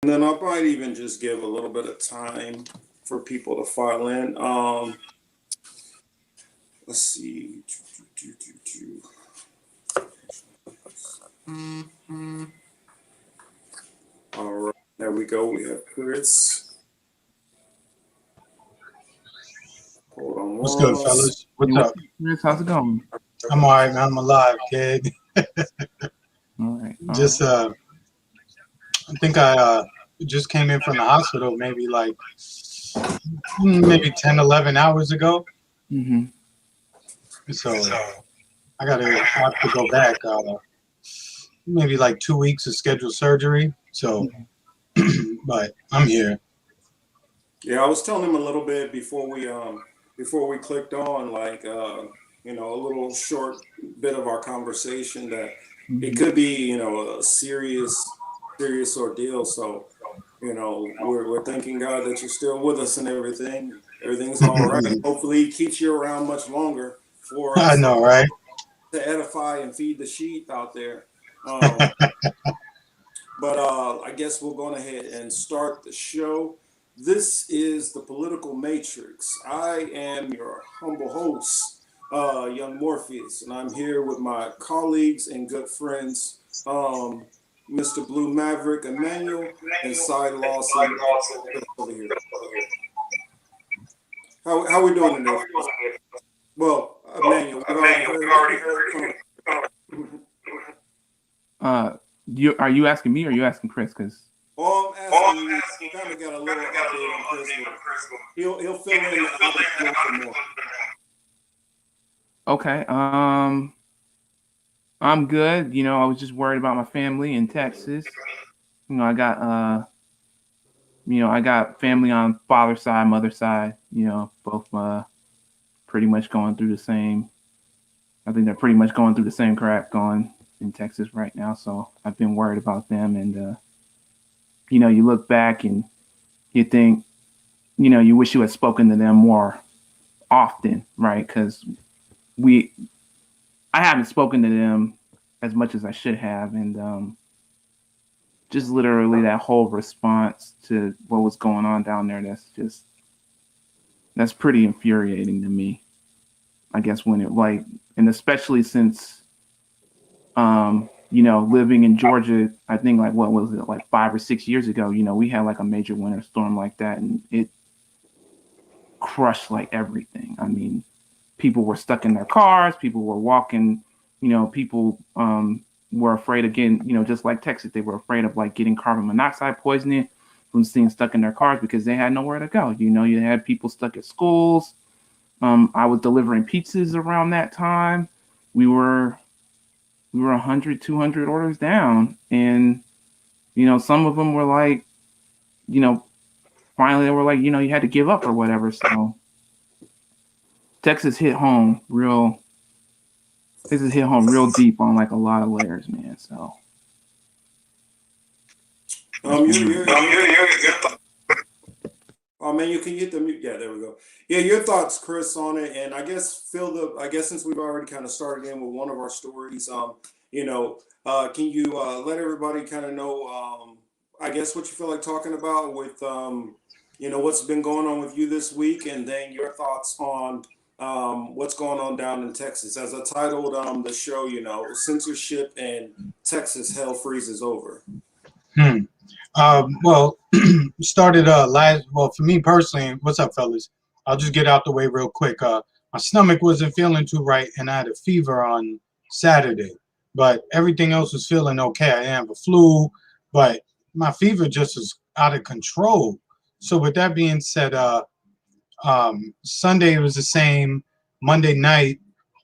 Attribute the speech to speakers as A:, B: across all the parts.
A: And then I might even just give a little bit of time for people to file in. Let's see. All right, there we go. We have Chris. Hold on
B: What's good,
A: one.
B: fellas? What's
C: Hey,
B: up?
C: Chris, how's it going?
B: I'm all right, man. I'm alive, kid.
C: All right.
B: Just, I think I just came in from the hospital maybe 10, 11 hours ago.
C: Mm-hmm.
B: So I have to go back. Maybe like 2 weeks of scheduled surgery. So, but I'm here.
A: Yeah, I was telling him a little bit before we clicked on, like a little short bit of our conversation that it could be, a serious ordeal. So, we're thanking God that you're still with us and everything. Everything's all right. Hopefully he keeps you around much longer for
B: I
A: us
B: know, right?
A: to edify and feed the sheep out there. But I guess we'll go ahead and start the show. This is the Political Matrix. I am your humble host, Young Morpheus, and I'm here with my colleagues and good friends, Mr. Blue Maverick Emmanuel and Cy Lawson over here. How we doing today? Well, Emmanuel, we've already heard.
C: Are you asking me or are you asking Chris? Because
A: I'm asking you, kind of got a little update on Chris. He'll fill in a little bit more.
C: okay. I'm good. I was just worried about my family in Texas. I got I got family on father's side, mother's side. Both pretty much going through the same. I think they're pretty much going through the same crap going in Texas right now. So I've been worried about them, and you look back and you think, you wish you had spoken to them more often, right? Because I haven't spoken to them as much as I should have, and just literally that whole response to what was going on down there, that's pretty infuriating to me. I guess when it and especially since living in Georgia, I think what was it, 5 or 6 years ago, we had a major winter storm like that, and it crushed everything. I mean, people were stuck in their cars, people were walking, people were afraid of getting, just like Texas, they were afraid of getting carbon monoxide poisoning from staying stuck in their cars because they had nowhere to go. You had people stuck at schools. I was delivering pizzas around that time. We were 100, 200 orders down. And, some of them were finally they were you had to give up or whatever. So Texas hit home real deep on a lot of layers, man. So.
A: Oh man, you can get the mute. Yeah, there we go. Yeah, your thoughts, Chris, on it, and I guess I guess since we've already kind of started in with one of our stories, can you let everybody kind of know, I guess what you feel like talking about with, what's been going on with you this week, and then your thoughts on what's going on down in Texas. As I titled the show, censorship and Texas hell freezes over.
B: Well, started for me personally, what's up, fellas? I'll just get out the way real quick. My stomach wasn't feeling too right, and I had a fever on Saturday, but everything else was feeling okay. I have a flu, but my fever just was out of control. So with that being said, Sunday was the same. Monday night,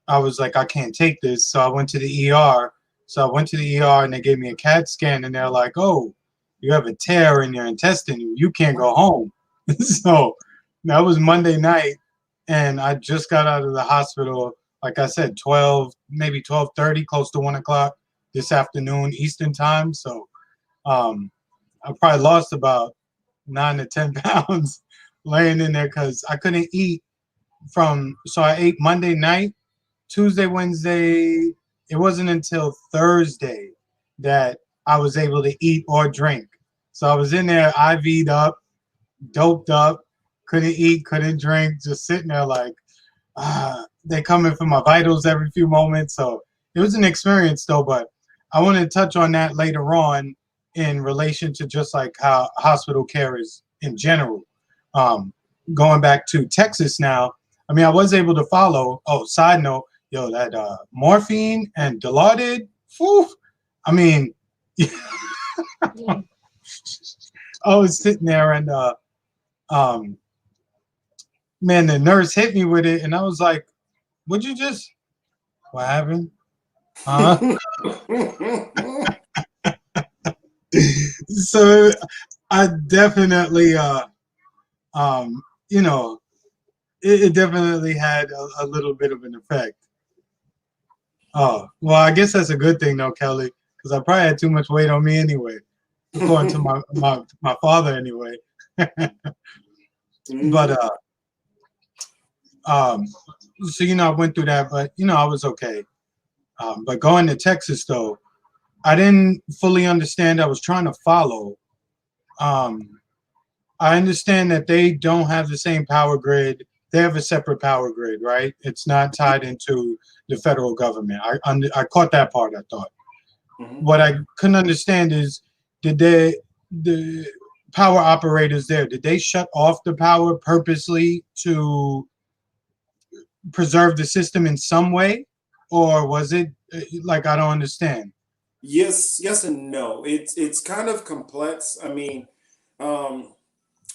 B: I was like, I can't take this, so I went to the ER. So I went to the ER, and they gave me a CAT scan, and they're like, oh, you have a tear in your intestine, you can't go home. So that was Monday night, and I just got out of the hospital, like I said, 12, maybe 12:30, close to 1 o'clock this afternoon Eastern time. So I probably lost about 9 to 10 pounds laying in there because I couldn't eat so I ate Monday night, Tuesday, Wednesday. It wasn't until Thursday that I was able to eat or drink. So I was in there, IV'd up, doped up, couldn't eat, couldn't drink, just sitting there like, they come in for my vitals every few moments. So it was an experience though, but I want to touch on that later on in relation to just like how hospital care is in general. Going back to Texas now, I mean, I was able to follow. Oh, side note, yo, that morphine and Dilaudid, whew, I mean, I was sitting there and man, the nurse hit me with it, and I was like, "Would you just? What happened? Huh?" So I definitely, you know, it definitely had a little bit of an effect. Oh, well, I guess that's a good thing though, Kelly, because I probably had too much weight on me anyway, according to my father anyway. But so I went through that, but I was okay. But going to Texas though, I didn't fully understand. I was trying to follow. I understand that they don't have the same power grid. They have a separate power grid, right? It's not tied into the federal government. I caught that part, I thought. What I couldn't understand is, the power operators there, did they shut off the power purposely to preserve the system in some way? Or was it like, I don't understand?
A: Yes and no. It's kind of complex. I mean, um,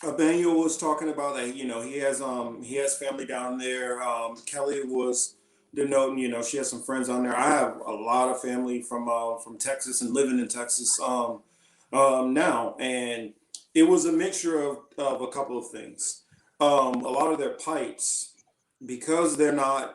A: Emmanuel was talking about that. He has family down there. Kelly was denoting. She has some friends down there. I have a lot of family from Texas and living in Texas now, and it was a mixture of a couple of things. A lot of their pipes, because they're not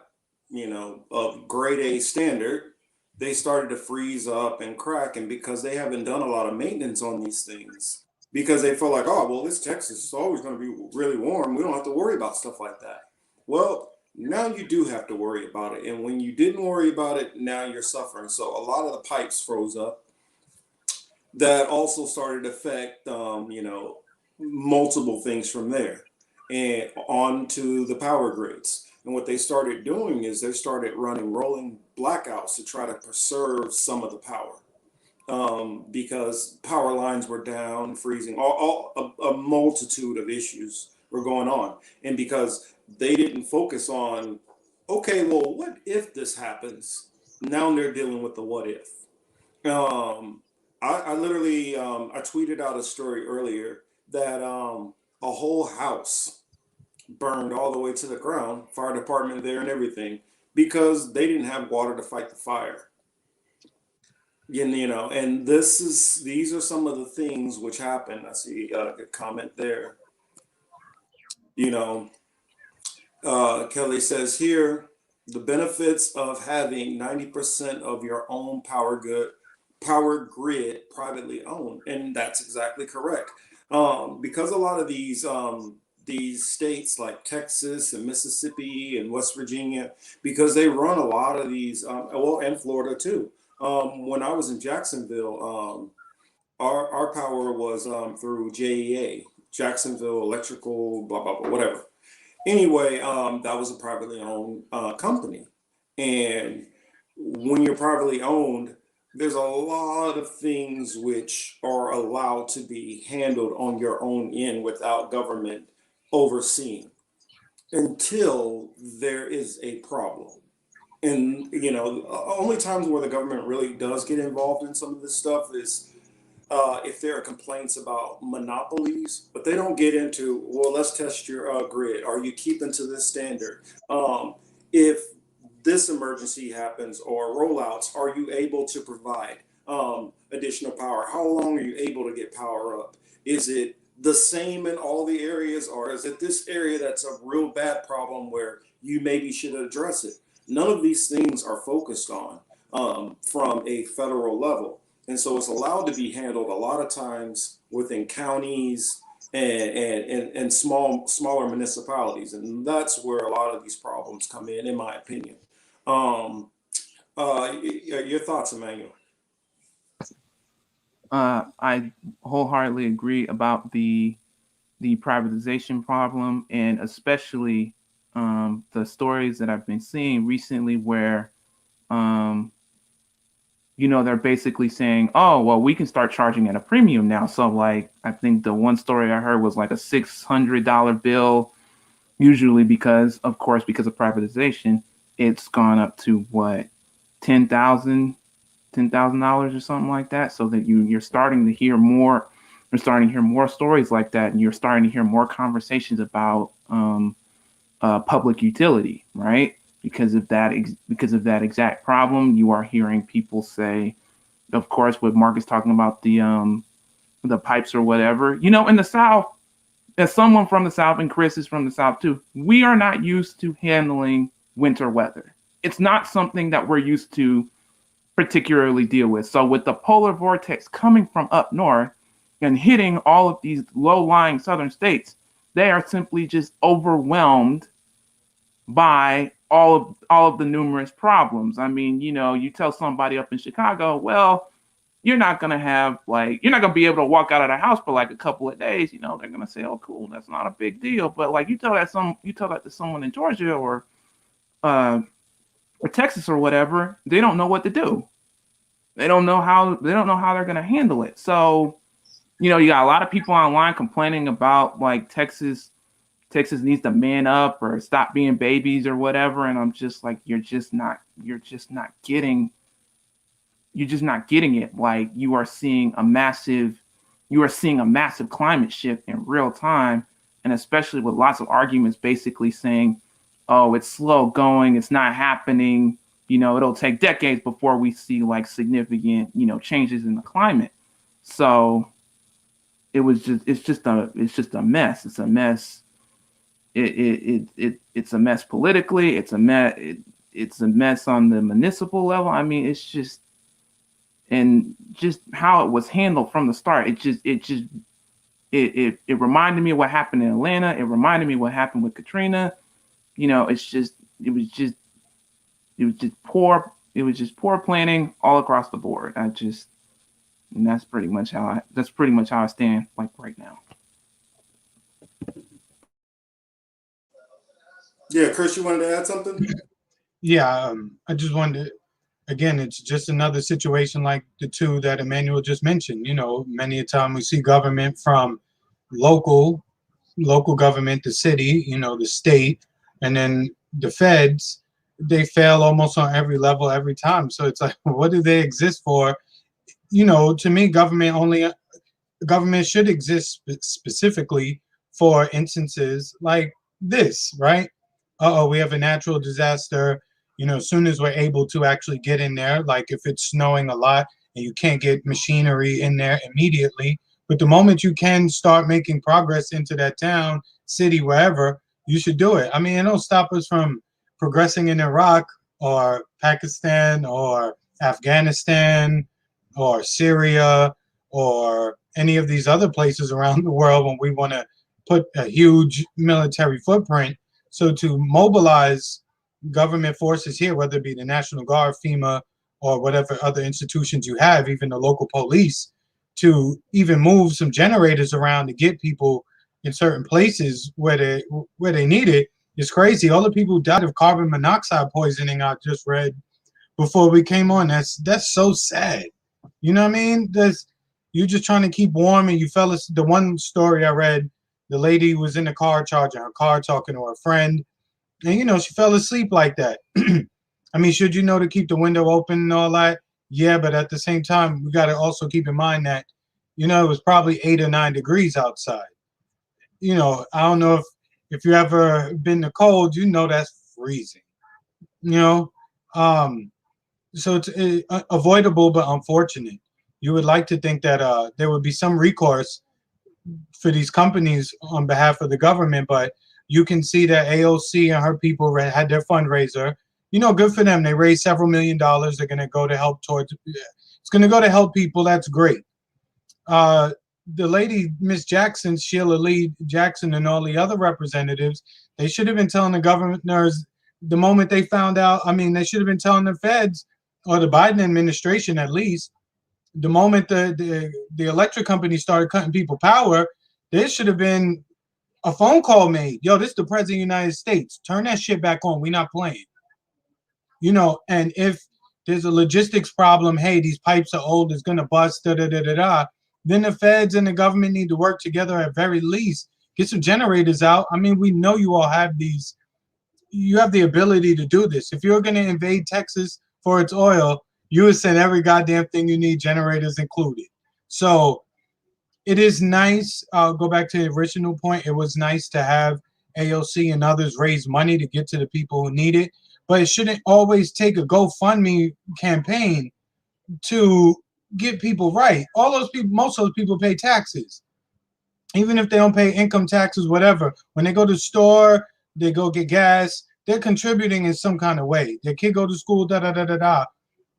A: of grade A standard, they started to freeze up and crack, and because they haven't done a lot of maintenance on these things, because they feel like, oh well, it's Texas, it's always going to be really warm, we don't have to worry about stuff like that. Well, now you do have to worry about it, and when you didn't worry about it, now you're suffering. So a lot of the pipes froze up. That also started to affect multiple things from there and on to the power grids. And what they started doing is they started running rolling blackouts to try to preserve some of the power, because power lines were down, freezing, a multitude of issues were going on. And because they didn't focus on, okay, well, what if this happens? Now they're dealing with the what if. Um, I literally I tweeted out a story earlier that a whole house burned all the way to the ground, fire department there and everything, because they didn't have water to fight the fire. And these are some of the things which happen. I see a comment there. You know, Kelly says here, the benefits of having 90% of your own power grid privately owned, and that's exactly correct. Because a lot of these states like Texas and Mississippi and West Virginia, because they run a lot of these, well, and Florida too. When I was in Jacksonville, our power was through JEA, Jacksonville Electrical, blah blah blah, whatever. Anyway, that was a privately owned company. And when you're privately owned, there's a lot of things which are allowed to be handled on your own end without government overseeing until there is a problem. And, only times where the government really does get involved in some of this stuff is if there are complaints about monopolies, but they don't get into, well, let's test your grid. Are you keeping to this standard? If this emergency happens or rollouts, are you able to provide additional power? How long are you able to get power up? Is it the same in all the areas, or is it this area that's a real bad problem where you maybe should address it? None of these things are focused on from a federal level. And so it's allowed to be handled a lot of times within counties and smaller municipalities. And that's where a lot of these problems come in my opinion. Um, your thoughts, Emmanuel?
C: I wholeheartedly agree about the privatization problem, and especially the stories that I've been seeing recently where um, they're basically saying, oh, well, we can start charging at a premium now. So, like, I think the one story I heard was like a $600 bill, usually because, of course, because of privatization, it's gone up to what, 10,000, $10,000 or something like that. So that you're starting to hear more, you're starting to hear more stories like that, and you're starting to hear more conversations about public utility, right? Because of that exact problem, you are hearing people say, of course, what Mark is talking about, the pipes or whatever. In the South, as someone from the South, and Chris is from the South too, we are not used to handling winter weather. It's not something that we're used to particularly deal with. So with the polar vortex coming from up north and hitting all of these low-lying southern states, they are simply just overwhelmed by all of the numerous problems. I mean, you tell somebody up in Chicago, well, you're not gonna be able to walk out of the house for like a couple of days. They're gonna say, oh, cool, that's not a big deal. But like you tell that to someone in Georgia or Texas or whatever, they don't know what to do. They don't know how they're gonna handle it. So, you got a lot of people online complaining about like Texas needs to man up or stop being babies or whatever. And I'm just like, you're just not getting it. Like you are seeing a massive climate shift in real time. And especially with lots of arguments basically saying, oh, it's slow going, it's not happening. It'll take decades before we see like significant, changes in the climate. So it's just a mess. It's a mess. It's a mess politically. It's a mess on the municipal level. I mean, it's just how it was handled from the start. It reminded me of what happened in Atlanta. It reminded me of what happened with Katrina. It was just poor. It was just poor planning all across the board. And that's pretty much how I stand like right now.
A: Yeah, Chris, you wanted to add something?
B: Yeah, I just wanted to, again, it's just another situation like the two that Emmanuel just mentioned. Many a time we see government from local government, the city, the state, and then the feds, they fail almost on every level every time. So it's like, what do they exist for? To me, government should exist specifically for instances like this, right? We have a natural disaster. As soon as we're able to actually get in there, like if it's snowing a lot and you can't get machinery in there immediately, but the moment you can start making progress into that town, city, wherever, you should do it. I mean, it don't stop us from progressing in Iraq or Pakistan or Afghanistan or Syria or any of these other places around the world when we want to put a huge military footprint. So to mobilize government forces here, whether it be the National Guard, FEMA, or whatever other institutions you have, even the local police, to even move some generators around to get people in certain places where they need it is crazy. All the people who died of carbon monoxide poisoning, I just read before we came on. That's so sad. You know what I mean? You're just trying to keep warm and you fell asleep. The one story I read, the lady was in the car charging her car, talking to her friend, and she fell asleep like that. I mean, should to keep the window open and all that? Yeah, but at the same time, we got to also keep in mind that, it was probably 8 or 9 degrees outside. I don't know if you ever been to cold, that's freezing. So it's avoidable but unfortunate. You would like to think that there would be some recourse for these companies on behalf of the government, but you can see that AOC and her people had their fundraiser. Good for them. They raised several $1,000,000. They're going to go to help towards. It's going to go to help people. That's great. The lady, Miss Jackson, Sheila Lee Jackson, and all the other representatives, they should have been telling the governors the moment they found out. I mean, they should have been telling the feds or the Biden administration at least The moment the electric company started cutting people power, there should have been a phone call made. Yo, this is the president of the United States. Turn that shit back on. We're not playing. And if there's a logistics problem, hey, these pipes are old, it's gonna bust, da da da da da. Then the feds and the government need to work together at very least. Get some generators out. I mean, we know you all have these. You have the ability to do this. If you're gonna invade Texas for its oil, you would send every goddamn thing you need, generators included. So it is nice. I'll go back to the original point. It was nice to have AOC and others raise money to get to the people who need it. But it shouldn't always take a GoFundMe campaign to get people right. All those people, most of those people pay taxes. Even if they don't pay income taxes, whatever. When they go to the store, they go get gas, they're contributing in some kind of way. Their kid go to school, da da da da da.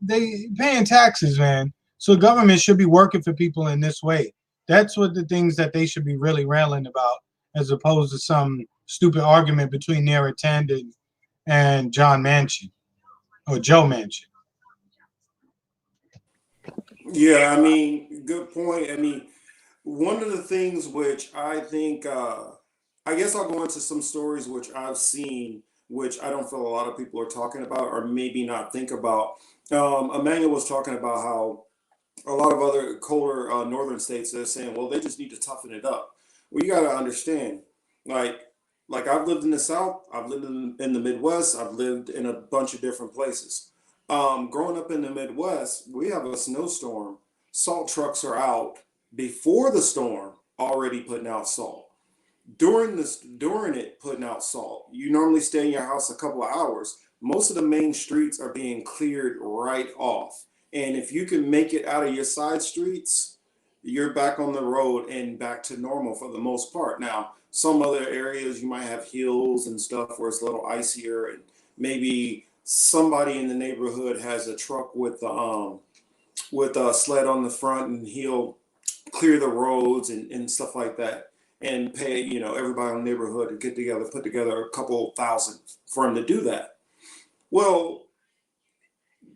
B: They paying taxes, man. So government should be working for people in this way. That's what the things that they should be really railing about, as opposed to some stupid argument between their attendant and John Manchin or Joe Manchin.
A: Yeah, I mean, good point. I mean, one of the things which I think, I guess I'll go into some stories which I've seen, which I don't feel a lot of people are talking about or maybe not think about. Emmanuel was talking about how a lot of other colder northern states, they're saying, well, they just need to toughen it up. Well, you got to understand, like, like I've lived in the South, I've lived in the Midwest, I've lived in a bunch of different places. Growing up in the Midwest, we have a snowstorm. Salt trucks are out before the storm, already putting out salt. During it putting out salt, you normally stay in your house a couple of hours. Most of the main streets are being cleared right off, and if you can make it out of your side streets, you're back on the road and back to normal for the most part. Now some other areas you might have hills and stuff where it's a little icier, and maybe somebody in the neighborhood has a truck with a sled on the front, and he'll clear the roads and stuff like that, and pay everybody in the neighborhood to get together, put together a couple thousand for him to do that. Well,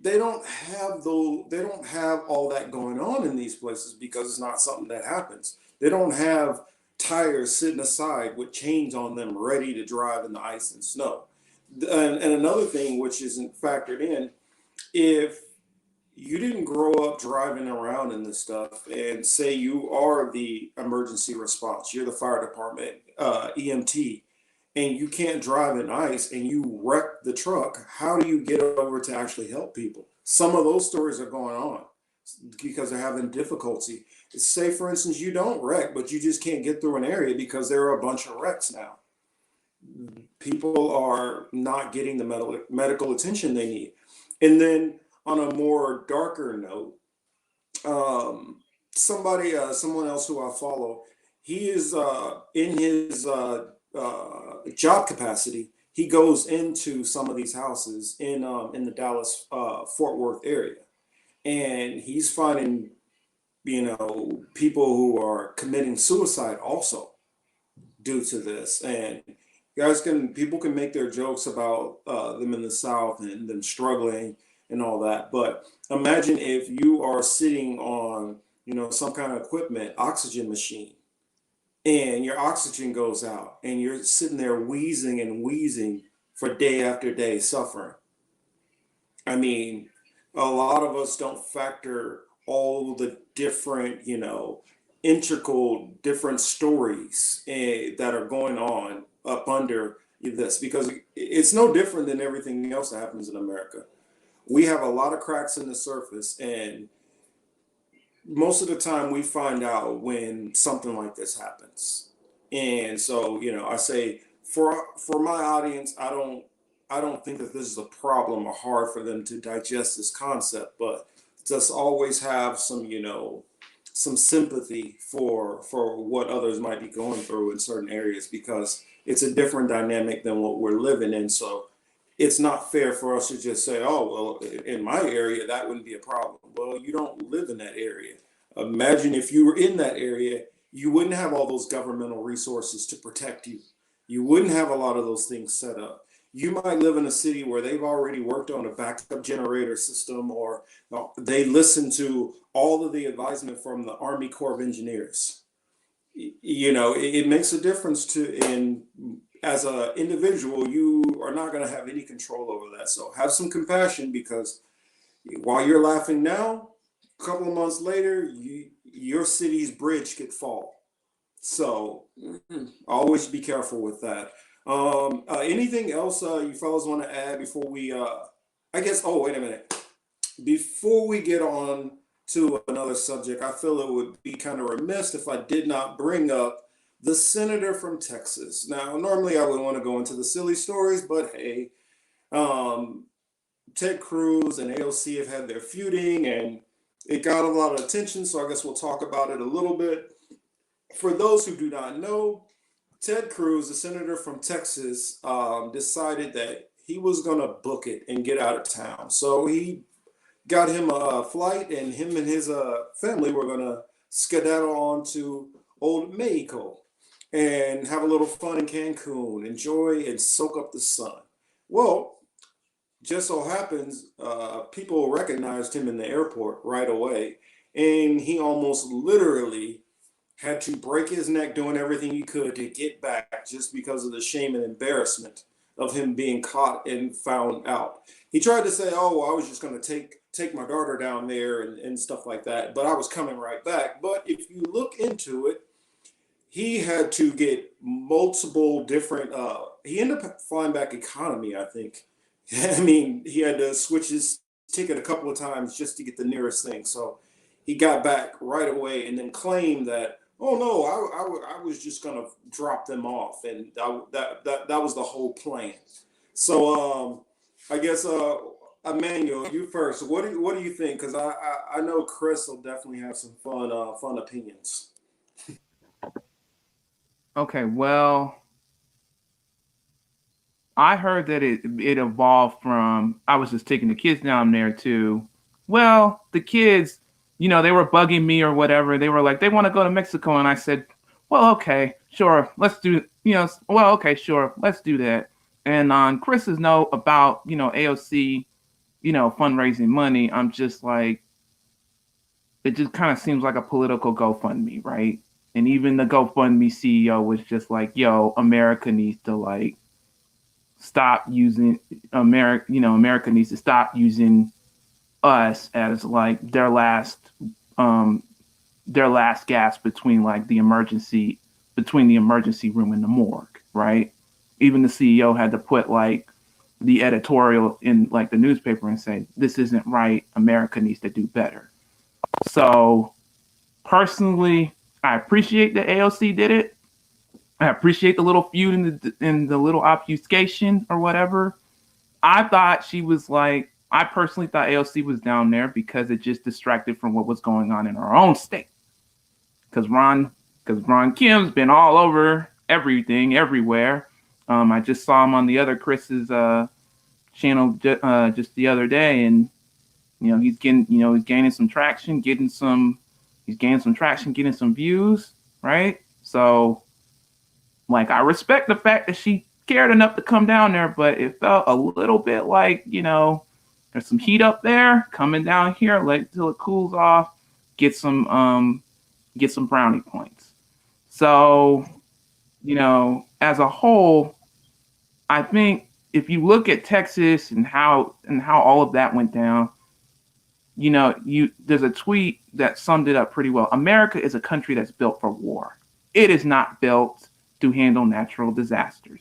A: they don't have all that going on in these places because it's not something that happens. They don't have tires sitting aside with chains on them ready to drive in the ice and snow. And another thing which isn't factored in, if you didn't grow up driving around in this stuff, and say you are the emergency response, you're the fire department EMT, and you can't drive in ice and you wreck the truck, how do you get over to actually help people? Some of those stories are going on because they're having difficulty. Say, for instance, you don't wreck, but you just can't get through an area because there are a bunch of wrecks now. People are not getting the medical attention they need. And then on a more darker note, someone else who I follow, he is in his job capacity. He goes into some of these houses in the Dallas Fort Worth area, and he's finding people who are committing suicide also due to this. And people can make their jokes about them in the South and them struggling and all that, but imagine if you are sitting on some kind of equipment, oxygen machine, and your oxygen goes out and you're sitting there wheezing and wheezing for day after day suffering. I mean, a lot of us don't factor all the different, integral different stories that are going on up under this, because it's no different than everything else that happens in America. We have a lot of cracks in the surface, and most of the time we find out when something like this happens. And so, I say for my audience, I don't think that this is a problem or hard for them to digest this concept, but just always have some sympathy for what others might be going through in certain areas, because it's a different dynamic than what we're living in. So it's not fair for us to just say, oh, well, in my area, that wouldn't be a problem. Well, you don't live in that area. Imagine if you were in that area, you wouldn't have all those governmental resources to protect you. You wouldn't have a lot of those things set up. You might live in a city where they've already worked on a backup generator system, or they listen to all of the advisement from the Army Corps of Engineers. You know, it makes a difference to in as an individual, you are not going to have any control over that. So have some compassion, because while you're laughing now, a couple of months later, your city's bridge could fall. So always be careful with that. Anything else you fellas want to add before we? I guess. Oh, wait a minute. Before we get on to another subject, I feel it would be kind of remiss if I did not bring up the senator from Texas. Now, normally I would want to go into the silly stories, but hey, um, Ted Cruz and AOC have had their feuding, and it got a lot of attention. So I guess we'll talk about it a little bit. For those who do not know, Ted Cruz, the senator from Texas, decided that he was going to book it and get out of town. So he got him a flight, and him and his family were going to skedaddle on to Old Mexico and have a little fun in Cancun, enjoy and soak up the sun. Well, just so happens people recognized him in the airport right away, and he almost literally had to break his neck doing everything he could to get back, just because of the shame and embarrassment of him being caught and found out. He tried to say, "Oh, well, I was just going to take my daughter down there and stuff like that, but I was coming right back." But if you look into it, he had to get multiple different. He ended up flying back economy, I think. I mean, he had to switch his ticket a couple of times just to get the nearest thing. So he got back right away and then claimed that, "Oh no, I was just gonna drop them off," and that was the whole plan. So I guess Emmanuel, you first. What do you think? Because I know Chris will definitely have some fun opinions.
C: Okay, well, I heard that it evolved from I was just taking the kids down there to, well, the kids, they were bugging me or whatever. They were like, they want to go to Mexico, and I said, well, okay, sure, let's do, well, okay, sure, let's do that. And on Chris's note about, AOC, fundraising money, I'm just like, it just kind of seems like a political GoFundMe, right? And even the GoFundMe CEO was just like, yo, America needs to like stop using America needs to stop using us as like their last gasp between the emergency room and the morgue, right? Even the CEO had to put like the editorial in like the newspaper and say, this isn't right, America needs to do better. So personally, I appreciate that AOC did it. I appreciate the little feud and the little obfuscation or whatever. I personally thought AOC was down there because it just distracted from what was going on in our own state. Because Ron Kim's been all over everything, everywhere. I just saw him on the other Chris's channel just the other day, and he's gaining some traction, getting some views, right? So, like, I respect the fact that she cared enough to come down there, but it felt a little bit like, there's some heat up there, coming down here, let it till it cools off, get some brownie points. So, as a whole, I think if you look at Texas and how all of that went down, there's a tweet that summed it up pretty well. America is a country that's built for war. It is not built to handle natural disasters.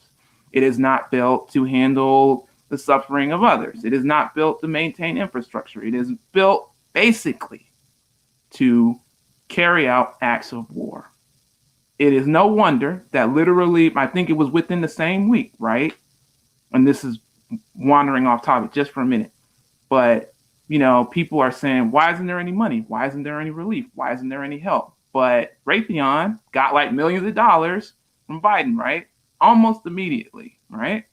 C: It is not built to handle the suffering of others. It is not built to maintain infrastructure. It is built basically to carry out acts of war. It is no wonder that literally, I think it was within the same week, right? And this is wandering off topic just for a minute, but people are saying, why isn't there any money? Why isn't there any relief? Why isn't there any help? But Raytheon got like millions of dollars from Biden, right? Almost immediately, right?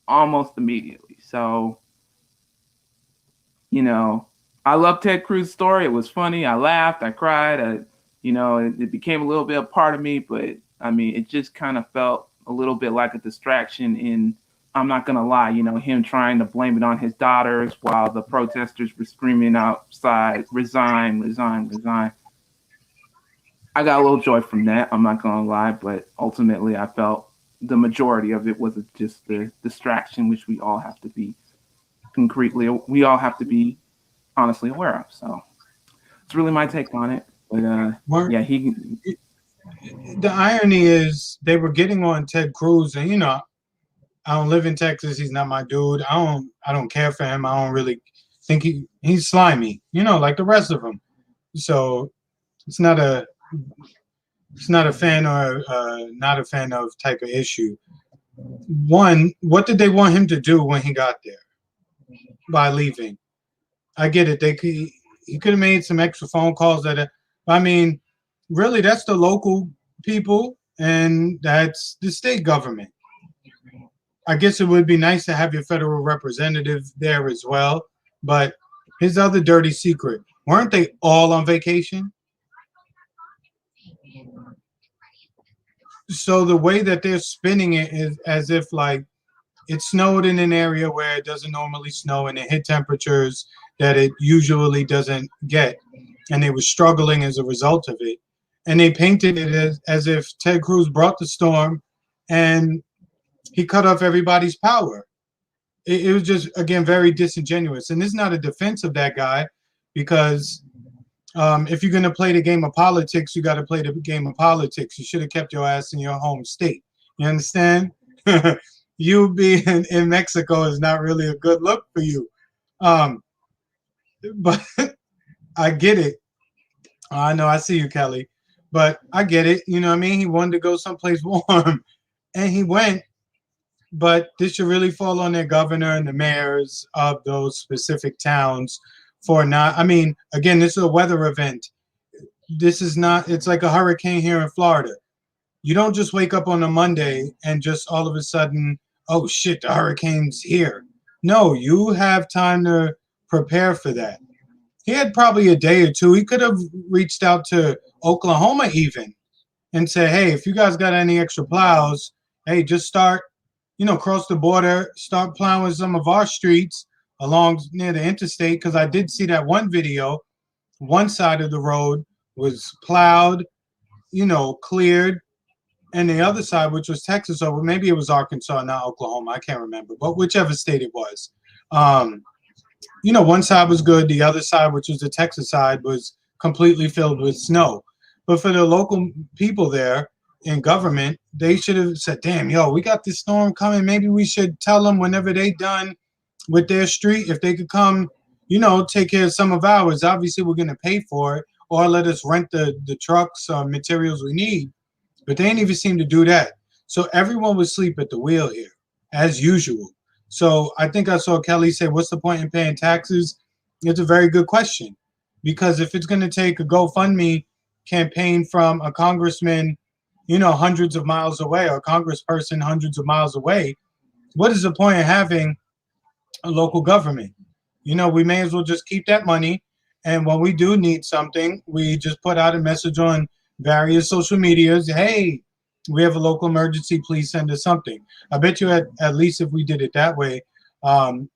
C: Almost immediately. So, I love Ted Cruz's story. It was funny. I laughed. I cried. It became a little bit a part of me, but I mean, it just kind of felt a little bit like a distraction in I'm not gonna lie, him trying to blame it on his daughters while the protesters were screaming outside, resign, resign, resign. I got a little joy from that, I'm not gonna lie, but ultimately I felt the majority of it was just the distraction, which we all have to be honestly aware of. So it's really my take on it. But yeah,
B: the irony is they were getting on Ted Cruz, and I don't live in Texas. He's not my dude. I don't care for him. I don't really think he's slimy, like the rest of them. So it's not a fan or not a fan of type of issue. One, what did they want him to do when he got there by leaving? I get it. He could have made some extra phone calls I mean, really, that's the local people and that's the state government. I guess it would be nice to have your federal representative there as well. But his other dirty secret, weren't they all on vacation? So the way that they're spinning it is as if like it snowed in an area where it doesn't normally snow and it hit temperatures that it usually doesn't get. And they were struggling as a result of it. And they painted it as if Ted Cruz brought the storm and he cut off everybody's power. It was just, again, very disingenuous. And this is not a defense of that guy because if you're going to play the game of politics, you got to play the game of politics. You should have kept your ass in your home state. You understand? You being in Mexico is not really a good look for you. But I get it. I know, I see you, Kelly. But I get it. You know what I mean? He wanted to go someplace warm. And he went. But this should really fall on the governor and the mayors of those specific towns for not. I mean, again, this is a weather event. This is not, it's like a hurricane here in Florida. You don't just wake up on a Monday and just all of a sudden, oh shit, the hurricane's here. No, you have time to prepare for that. He had probably a day or two. He could have reached out to Oklahoma even and said, hey, if you guys got any extra plows, hey, just start, cross the border, start plowing some of our streets along near the interstate. Because I did see that one video. One side of the road was plowed, cleared. And the other side, which was Texas, or maybe it was Arkansas, not Oklahoma. I can't remember. But whichever state it was. One side was good. The other side, which was the Texas side, was completely filled with snow. But for the local people there in government, they should have said, damn, yo, we got this storm coming. Maybe we should tell them whenever they done with their street, if they could come, take care of some of ours. Obviously, we're going to pay for it or let us rent the trucks or materials we need. But they didn't even seem to do that. So everyone was asleep at the wheel here, as usual. So I think I saw Kelly say, what's the point in paying taxes? It's a very good question. Because if it's going to take a GoFundMe campaign from a congressman, hundreds of miles away, or a congressperson hundreds of miles away, what is the point of having a local government? We may as well just keep that money. And when we do need something, we just put out a message on various social medias. Hey, we have a local emergency. Please send us something. I bet you at least if we did it that way,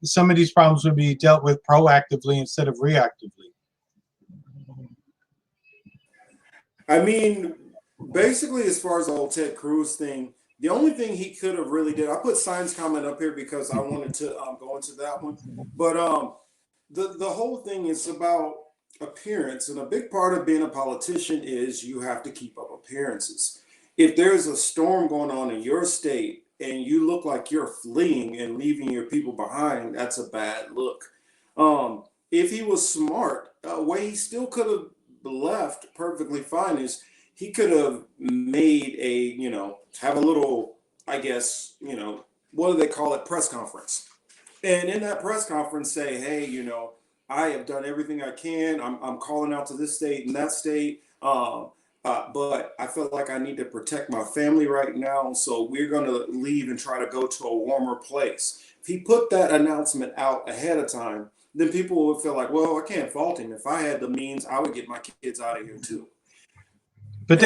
B: some of these problems would be dealt with proactively instead of reactively.
A: I mean, basically, as far as the whole Ted Cruz thing, the only thing he could have really did, I put Sign's comment up here because I wanted to go into that one. But the whole thing is about appearance, and a big part of being a politician is you have to keep up appearances. If there's a storm going on in your state and you look like you're fleeing and leaving your people behind, that's a bad look. If he was smart, a way he still could have left perfectly fine is he could have made have a little, I guess, what do they call it, press conference. And in that press conference say, hey, I have done everything I can. I'm calling out to this state and that state. But I feel like I need to protect my family right now. So we're going to leave and try to go to a warmer place. If he put that announcement out ahead of time, then people would feel like, well, I can't fault him. If I had the means, I would get my kids out of here too.
B: But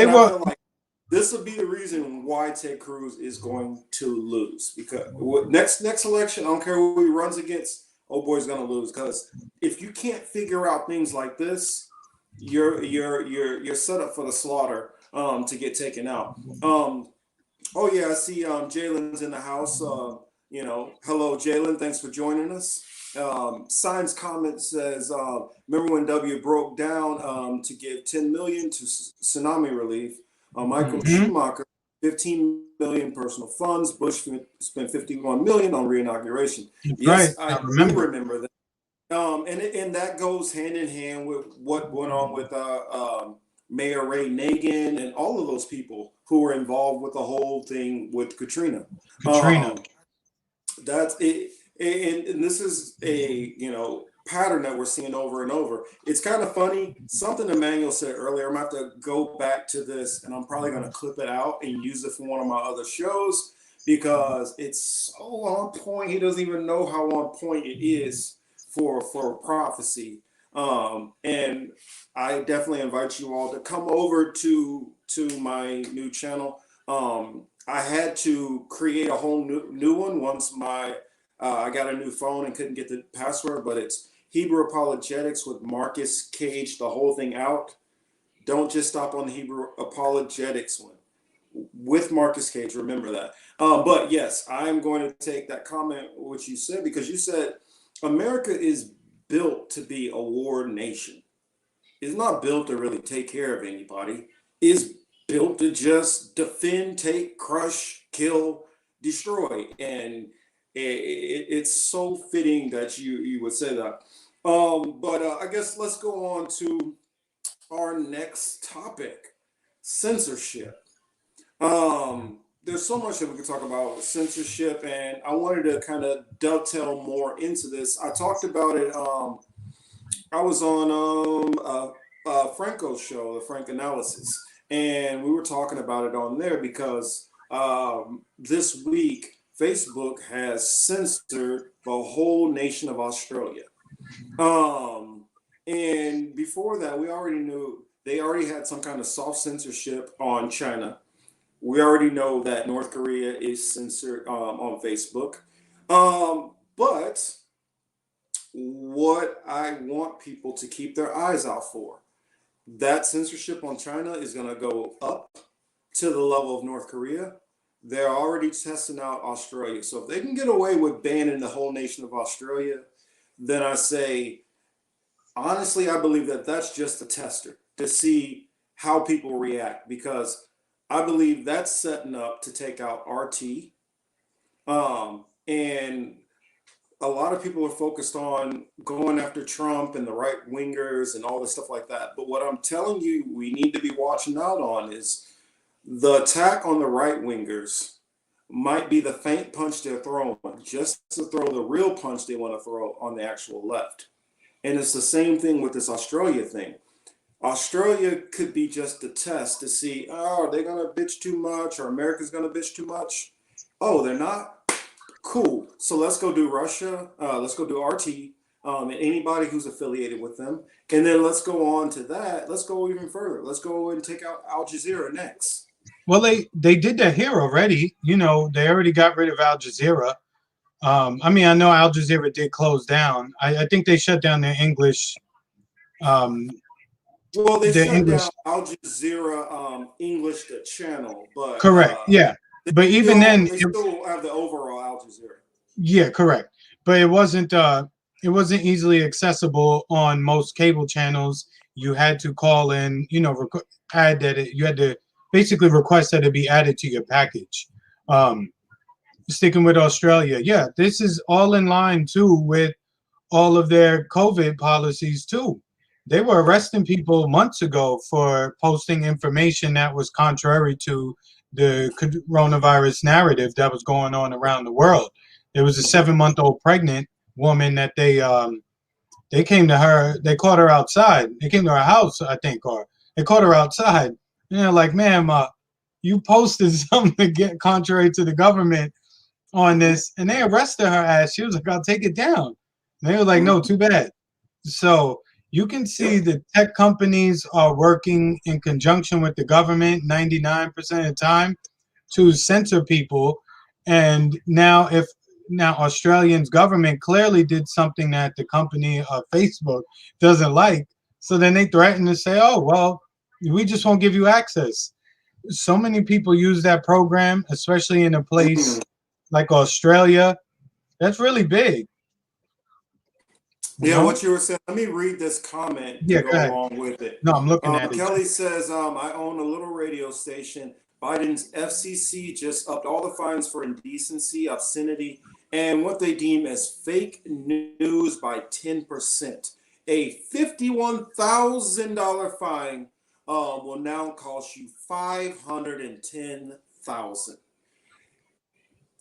A: this will be the reason why Ted Cruz is going to lose, because next election, I don't care who he runs against, oh boy's going to lose, because if you can't figure out things like this, you're set up for the slaughter, to get taken out. Oh yeah, I see Jalen's in the house. Hello Jalen, thanks for joining us. Signs comment says, remember when W broke down to give 10 million to tsunami relief? Michael Schumacher, 15 million personal funds. Bush spent 51 million on reinauguration. Yes,
B: Right.
A: I do remember that. And that goes hand in hand with what went on with Mayor Ray Nagin and all of those people who were involved with the whole thing with Katrina. That's it, and this is a pattern that we're seeing over and over. It's kind of funny. Something Emmanuel said earlier. I'm gonna have to go back to this, and I'm probably gonna clip it out and use it for one of my other shows because it's so on point. He doesn't even know how on point it is for prophecy. And I definitely invite you all to come over to my new channel. I had to create a whole new one once I got a new phone and couldn't get the password, but it's Hebrew Apologetics with Marcus Cage, the whole thing out. Don't just stop on the Hebrew Apologetics one with Marcus Cage. Remember that. But yes, I'm going to take that comment, which you said, because you said America is built to be a war nation. It's not built to really take care of anybody. It's built to just defend, take, crush, kill, destroy. And it's so fitting that you would say that. But I guess let's go on to our next topic, censorship. There's so much that we could talk about with censorship, and I wanted to kind of dovetail more into this. I talked about it. I was on Franco's show, the Frank Analysis, and we were talking about it on there because this week Facebook has censored the whole nation of Australia. And before that, we already knew they already had some kind of soft censorship on China. We already know that North Korea is censored on Facebook. But what I want people to keep their eyes out for, that censorship on China is going to go up to the level of North Korea. They're already testing out Australia. So if they can get away with banning the whole nation of Australia, then I say, honestly, I believe that that's just a tester to see how people react, because I believe that's setting up to take out RT. And a lot of people are focused on going after Trump and the right wingers and all this stuff like that. But what I'm telling you, we need to be watching out on is the attack on the right wingers might be the faint punch they're throwing, just to throw the real punch they want to throw on the actual left. And it's the same thing with this Australia thing. Australia could be just a test to see, oh, are they going to bitch too much, or America's going to bitch too much? Oh, they're not? Cool. So let's go do Russia. Let's go do RT, and anybody who's affiliated with them. And then let's go on to that. Let's go even further. Let's go and take out Al Jazeera next.
B: Well, they did that here already. They already got rid of Al Jazeera. I mean, I know Al Jazeera did close down. I think they shut down their English.
A: Well, they shut down Al Jazeera English, the channel, but
B: correct, yeah. But even then,
A: they still have the overall Al Jazeera.
B: Yeah, correct. But it wasn't easily accessible on most cable channels. You had to call in, add that you had to basically request that it be added to your package. Sticking with Australia, yeah, this is all in line too with all of their COVID policies too. They were arresting people months ago for posting information that was contrary to the coronavirus narrative that was going on around the world. There was a 7-month-old pregnant woman that they came to her. They caught her outside. They came to her house, I think, or they caught her outside. And they're like, "Ma'am, you posted something to get contrary to the government on this," and they arrested her ass. She was like, "I'll take it down." And they were like, "No, too bad." So you can see the tech companies are working in conjunction with the government 99% of the time to censor people. And now Australians government clearly did something that the company Facebook doesn't like, so then they threaten to say, oh well, we just won't give you access. So many people use that program, especially in a place
A: Mm.
B: like Australia. That's really big, you
A: Yeah,
B: know.
A: what you were saying. Let me read this comment to
B: Yeah, go
A: go
B: ahead.
A: along with it.
B: No, I'm looking at it.
A: Kelly says, I own a little radio station. Biden's FCC just upped all the fines for indecency, obscenity, and what they deem as fake news by 10%. A $51,000 fine will now cost you 510,000.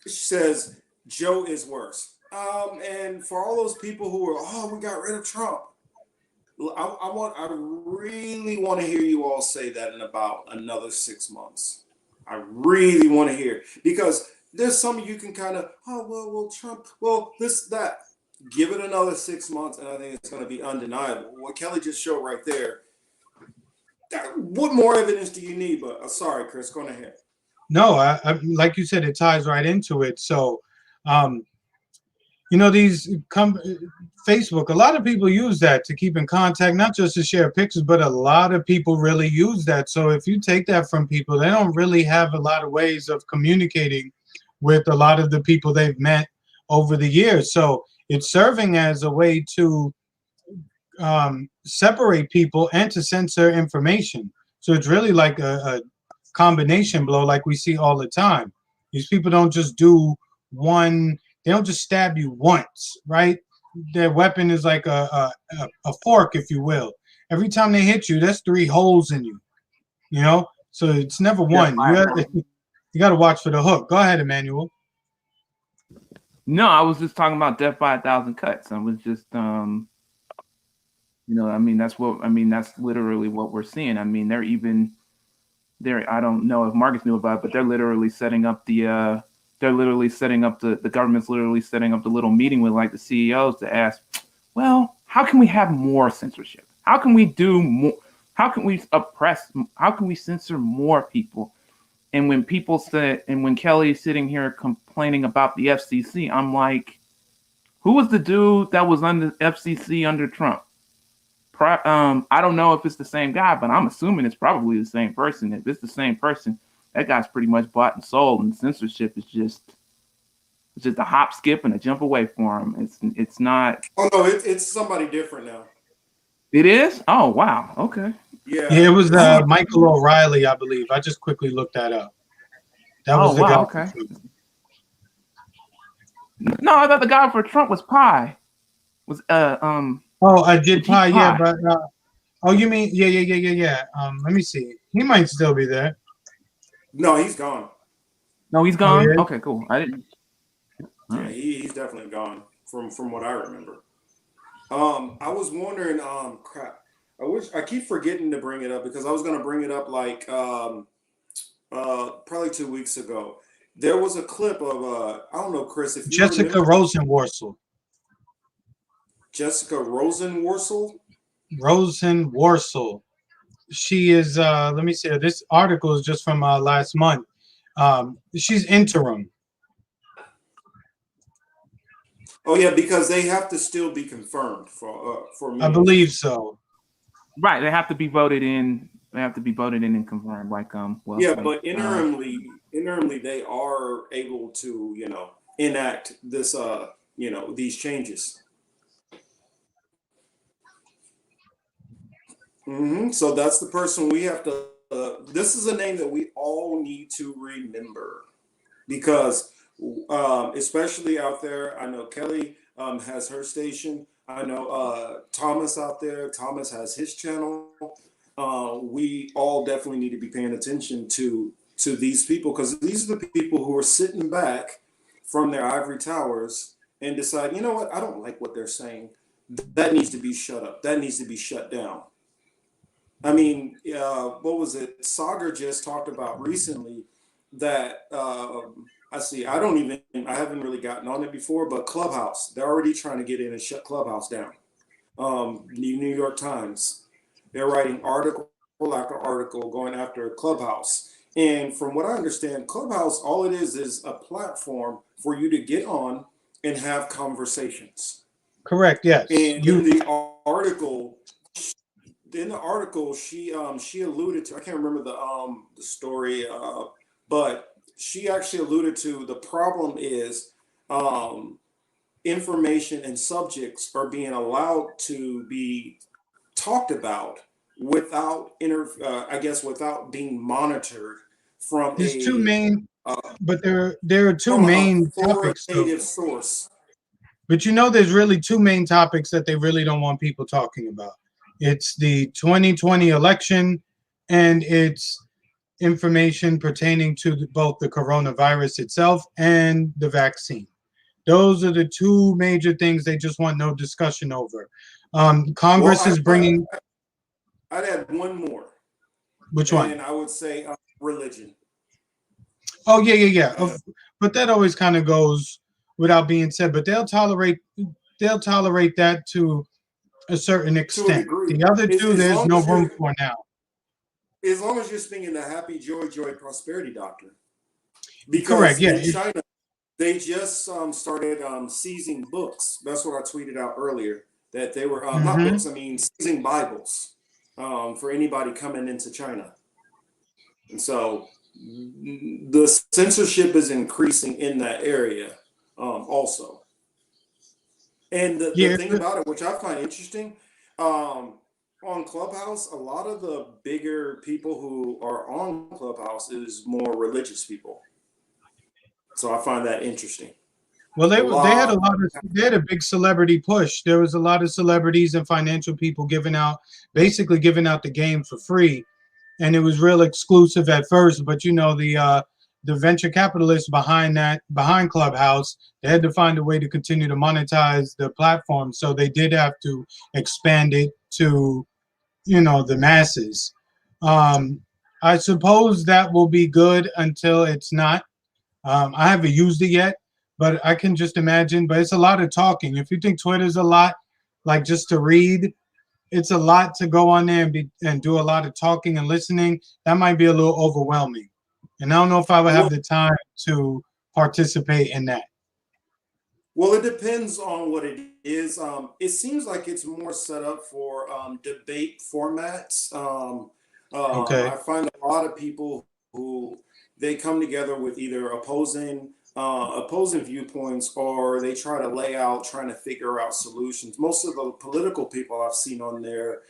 A: She says Joe is worse. And for all those people who are, oh, we got rid of Trump. I really want to hear you all say that in about another 6 months. I really want to hear, because there's some of you can kind of, oh, well, Trump, well, this, that. Give it another 6 months, and I think it's going to be undeniable. What Kelly just showed right there. What more evidence do you need? But sorry, Chris, go ahead.
B: No, like you said, it ties right into it. So, um, these Facebook, a lot of people use that to keep in contact, not just to share pictures, but a lot of people really use that. So if you take that from people, they don't really have a lot of ways of communicating with a lot of the people they've met over the years. So it's serving as a way to separate people and to censor information. So it's really like a combination blow, like we see all the time. These people don't just do one. They don't just stab you once, right? Their weapon is like a fork, if you will. Every time they hit you, that's 3 holes in you. You know, so it's never one. You got to watch for the hook. Go ahead, Emmanuel.
C: No, I was just talking about death by 1,000 cuts. I was just, I mean, that's literally what we're seeing. I mean, I don't know if Marcus knew about it, but they're literally setting up the government's literally setting up the little meeting with like the CEOs to ask, well, how can we have more censorship? How can we do more? How can we how can we censor more people? And when when Kelly's sitting here complaining about the FCC, I'm like, who was the dude that was under FCC under Trump? I don't know if it's the same guy, but I'm assuming it's probably the same person. If it's the same person, that guy's pretty much bought and sold, and censorship is just a hop, skip, and a jump away for him. It's not.
A: Oh no, it's somebody different now.
C: It is? Oh wow. Okay.
A: Yeah.
B: Yeah, it was Michael O'Reilly, I believe. I just quickly looked that up. That was the guy.
C: Okay. No, I thought the guy for Trump was Pie. Was
B: Oh, I did Pie, yeah, but oh, you mean yeah. Let me see. He might still be there.
A: No, he's gone.
C: No, he's gone.
B: Oh, yeah?
C: Okay, cool. I didn't.
A: Yeah, he's definitely gone from what I remember. I was wondering, crap. I keep forgetting to bring it up, because I was gonna bring it up like probably 2 weeks ago. There was a clip of I don't know, Chris, if you
B: Jessica
A: remember.
B: Rosenworcel.
A: Jessica Rosenworcel.
B: Rosenworcel. She is. Let me see. This article is just from last month. She's interim.
A: Oh yeah, because they have to still be confirmed for me.
B: I believe so.
C: Right, they have to be voted in. They have to be voted in and confirmed. Like well.
A: Yeah, but interimly, they are able to enact this these changes. So that's the person we have to. This is a name that we all need to remember, because especially out there, I know Kelly has her station. I know Thomas out there. Thomas has his channel. We all definitely need to be paying attention to these people, because these are the people who are sitting back from their ivory towers and decide, you know what, I don't like what they're saying. That needs to be shut up. That needs to be shut down. I mean, what was it? Sagar just talked about recently that I haven't really gotten on it before, but Clubhouse, they're already trying to get in and shut Clubhouse down. the New York Times. They're writing article after article going after Clubhouse. And from what I understand, Clubhouse, all it is a platform for you to get on and have conversations.
B: Correct. Yes.
A: And article, in the article, she alluded to, I can't remember the story, but she actually alluded to the problem is information and subjects are being allowed to be talked about without without being monitored from
B: There's two main,
A: uh,
B: but there are two
A: from an
B: main topics though.
A: authoritative source.
B: But there's really two main topics that they really don't want people talking about. It's the 2020 election, and it's information pertaining to both the coronavirus itself and the vaccine. Those are the two major things they just want no discussion over. Congress is bringing.
A: I'd add one more.
B: Which one?
A: And I would say religion.
B: Oh yeah. But that always kind of goes without being said. But they'll tolerate that to a certain extent. The other two, there's no room for now.
A: As long as you're speaking the happy, joy, prosperity doctrine. Because
B: correct, yeah.
A: In China, they just started seizing books. That's what I tweeted out earlier. That they were not books. I mean, seizing Bibles for anybody coming into China. And so the censorship is increasing in that area also. And the thing about it, which I find interesting, on Clubhouse, a lot of the bigger people who are on Clubhouse is more religious people. So I find that interesting.
B: Well, they had a big celebrity push. There was a lot of celebrities and financial people basically giving out the game for free, and it was real exclusive at first. But the venture capitalists behind Clubhouse, they had to find a way to continue to monetize the platform, so they did have to expand it to the masses. I suppose that will be good until it's not. I haven't used it yet, but I can just imagine. But it's a lot of talking. If you think Twitter's a lot, like just to read, it's a lot to go on there and do a lot of talking and listening. That might be a little overwhelming. And I don't know if I would have the time to participate in that.
A: Well, it depends on what it is. It seems like it's more set up for debate formats.
B: Okay.
A: I find a lot of people who they come together with either opposing viewpoints, or they try to trying to figure out solutions. Most of the political people I've seen on there,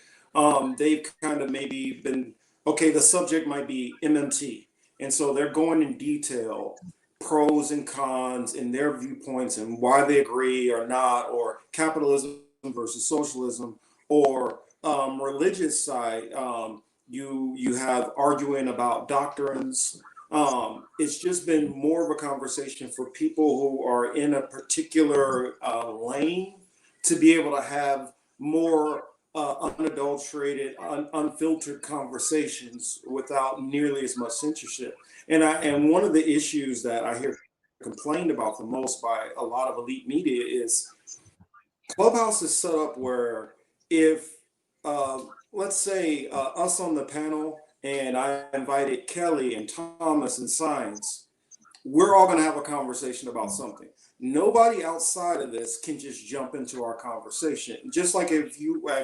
A: they've kind of maybe been, okay, the subject might be MMT. And so they're going in detail, pros and cons and their viewpoints and why they agree or not, or capitalism versus socialism, or religious side. You have arguing about doctrines. It's just been more of a conversation for people who are in a particular lane to be able to have more unadulterated, unfiltered conversations without nearly as much censorship. And one of the issues that I hear complained about the most by a lot of elite media is Clubhouse is set up where if let's say us on the panel, and I invited Kelly and Thomas and Science, we're all going to have a conversation about something. Nobody outside of this can just jump into our conversation. Just like if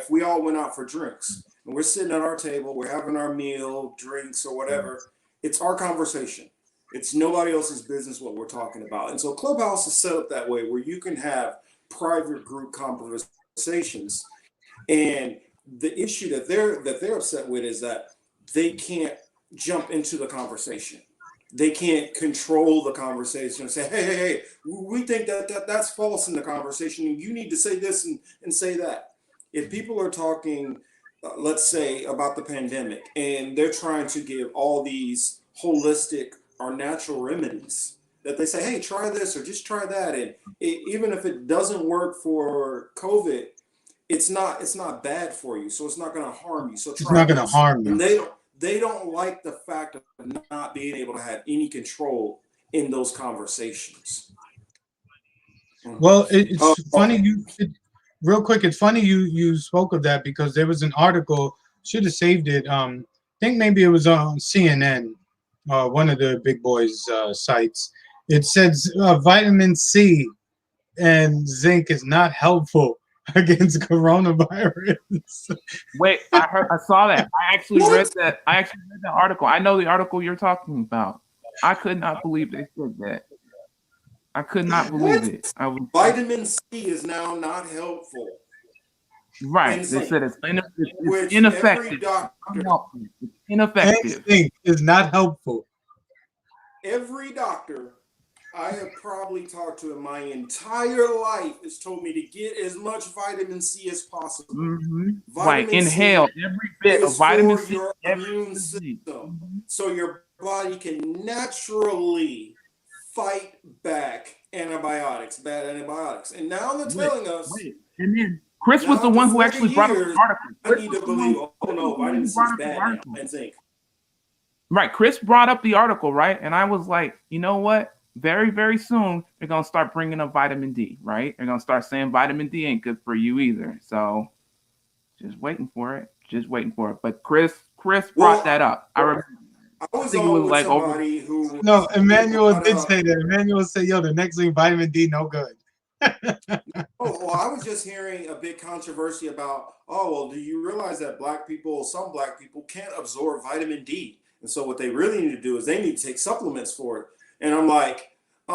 A: we all went out for drinks and we're sitting at our table, we're having our meal, drinks or whatever, it's our conversation. It's nobody else's business what we're talking about. And so Clubhouse is set up that way where you can have private group conversations. And the issue that they're upset with is that they can't jump into the conversation. They can't control the conversation and say, hey, we think that's false in the conversation. And you need to say this and say that. If people are talking, let's say, about the pandemic, and they're trying to give all these holistic or natural remedies, that they say, hey, try this or just try that. And even if it doesn't work for COVID, it's not bad for you. So it's not going to harm you. So
B: it's not going to harm you.
A: And they don't like the fact of not being able to have any control in those conversations.
B: Well, it's funny real quick, it's funny you spoke of that because there was an article. Should have saved it. I think maybe it was on CNN, one of the big boys sites. It says vitamin C and zinc is not helpful against coronavirus.
C: Wait, I saw that. I actually read that. I actually read that article. I know the article you're talking about. I could not believe they said that. I could not believe it. I was
A: Vitamin C is now not helpful.
C: right.
A: Insane.
C: They said it's
A: Which
C: ineffective.
A: every doctor,
C: It's ineffective.
B: And zinc is not helpful.
A: every doctor I have probably talked to in my entire life has told me to get as much vitamin C as possible.
C: Right.
A: Vitamin
C: Inhale
A: C
C: every bit of
A: is
C: vitamin
A: for
C: C.
A: your
C: every
A: immune
C: day.
A: system, so your body can naturally fight back antibiotics, bad antibiotics. And now they're telling us,
C: Wait. And then Chris was
A: now
C: the
A: after
C: one who
A: 40
C: actually brought up the
A: years,
C: article.
A: I
C: Chris
A: need
C: was
A: to
C: the
A: believe,
C: one
A: oh no,
C: who
A: vitamin C
C: brought
A: is
C: up the
A: bad
C: article.
A: now, and zinc.
C: Right. Chris brought up the article, right? And I was like, you know what? Very, very soon, they're going to start bringing up vitamin D, right? They're going to start saying vitamin D ain't good for you either. So just waiting for it. Just waiting for it. But Chris brought
A: Well,
C: that up. I remember.
A: I
C: I
A: was
C: think it
A: on
C: was
A: with
C: like over.
A: somebody who
B: No, Emmanuel
A: brought
B: did
A: up,
B: say that. Emmanuel said, "Yo, the next thing, vitamin D, no good."
A: oh, well, I was just hearing a big controversy about, oh, well, do you realize that some black people can't absorb vitamin D? And so what they really need to do is they need to take supplements for it. And I'm like, you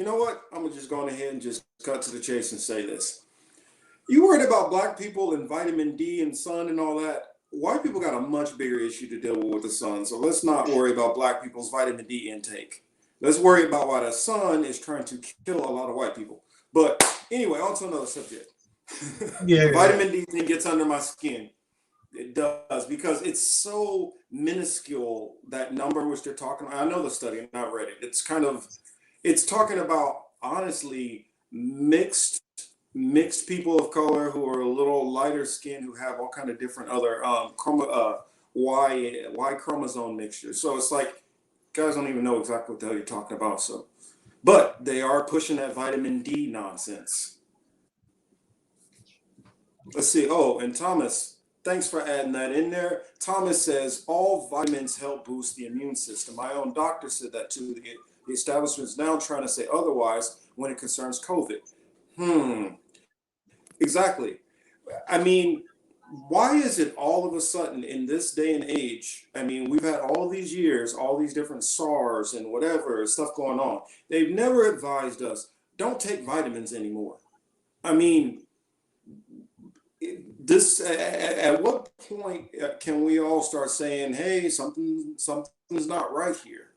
A: know what? I'm just going ahead and just cut to the chase and say this. You worried about black people and vitamin D and sun and all that. White people got a much bigger issue to deal with the sun. So let's not worry about black people's vitamin D intake. Let's worry about why the sun is trying to kill a lot of white people. But anyway, on to another subject.
B: Yeah.
A: The vitamin D thing gets under my skin. It does, because it's so minuscule, that number which they're talking about. I know the study, I've not read it. It's talking about, honestly, mixed people of color who are a little lighter skinned, who have all kind of different other Y chromosome mixtures. So it's like, guys don't even know exactly what the hell you're talking about. So, but they are pushing that vitamin D nonsense. Let's see. Oh, and Thomas, thanks for adding that in there. Thomas says all vitamins help boost the immune system. My own doctor said that too. The establishment is now trying to say otherwise when it concerns COVID. Exactly. I mean, why is it all of a sudden in this day and age? I mean, we've had all these years, all these different SARS and whatever stuff going on. They've never advised us, don't take vitamins anymore. I mean, this at what point can we all start saying, hey, something's not right here?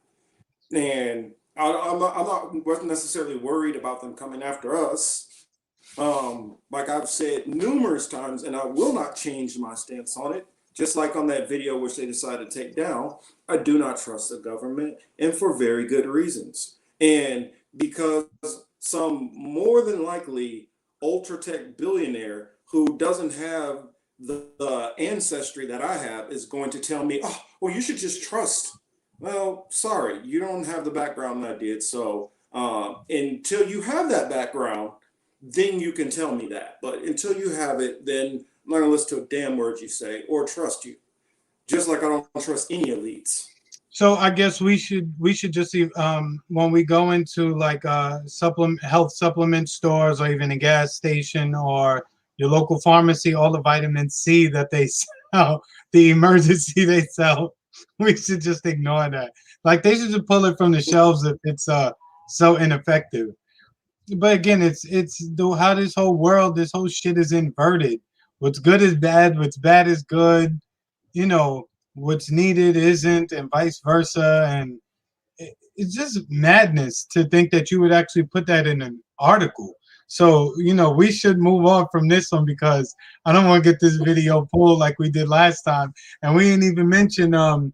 A: And I'm not wasn't necessarily worried about them coming after us. Like I've said numerous times, and I will not change my stance on it. Just like on that video which they decided to take down, I do not trust the government, and for very good reasons. And because some more than likely ultra tech billionaire who doesn't have the ancestry that I have is going to tell me, oh, well, you should just trust. Well, sorry, you don't have the background I did. So until you have that background, then you can tell me that. But until you have it, then I'm not gonna listen to a damn word you say or trust you. Just like I don't trust any elites.
B: So I guess we should just see when we go into like health supplement stores or even a gas station or your local pharmacy, all the vitamin C that they sell, the emergency they sell, we should just ignore that. Like they should just pull it from the shelves if it's so ineffective. But again, it's how this whole shit is inverted. What's good is bad, what's bad is good. You know, what's needed isn't, and vice versa. And it's just madness to think that you would actually put that in an article. So, we should move on from this one because I don't want to get this video pulled like we did last time. And we didn't even mention the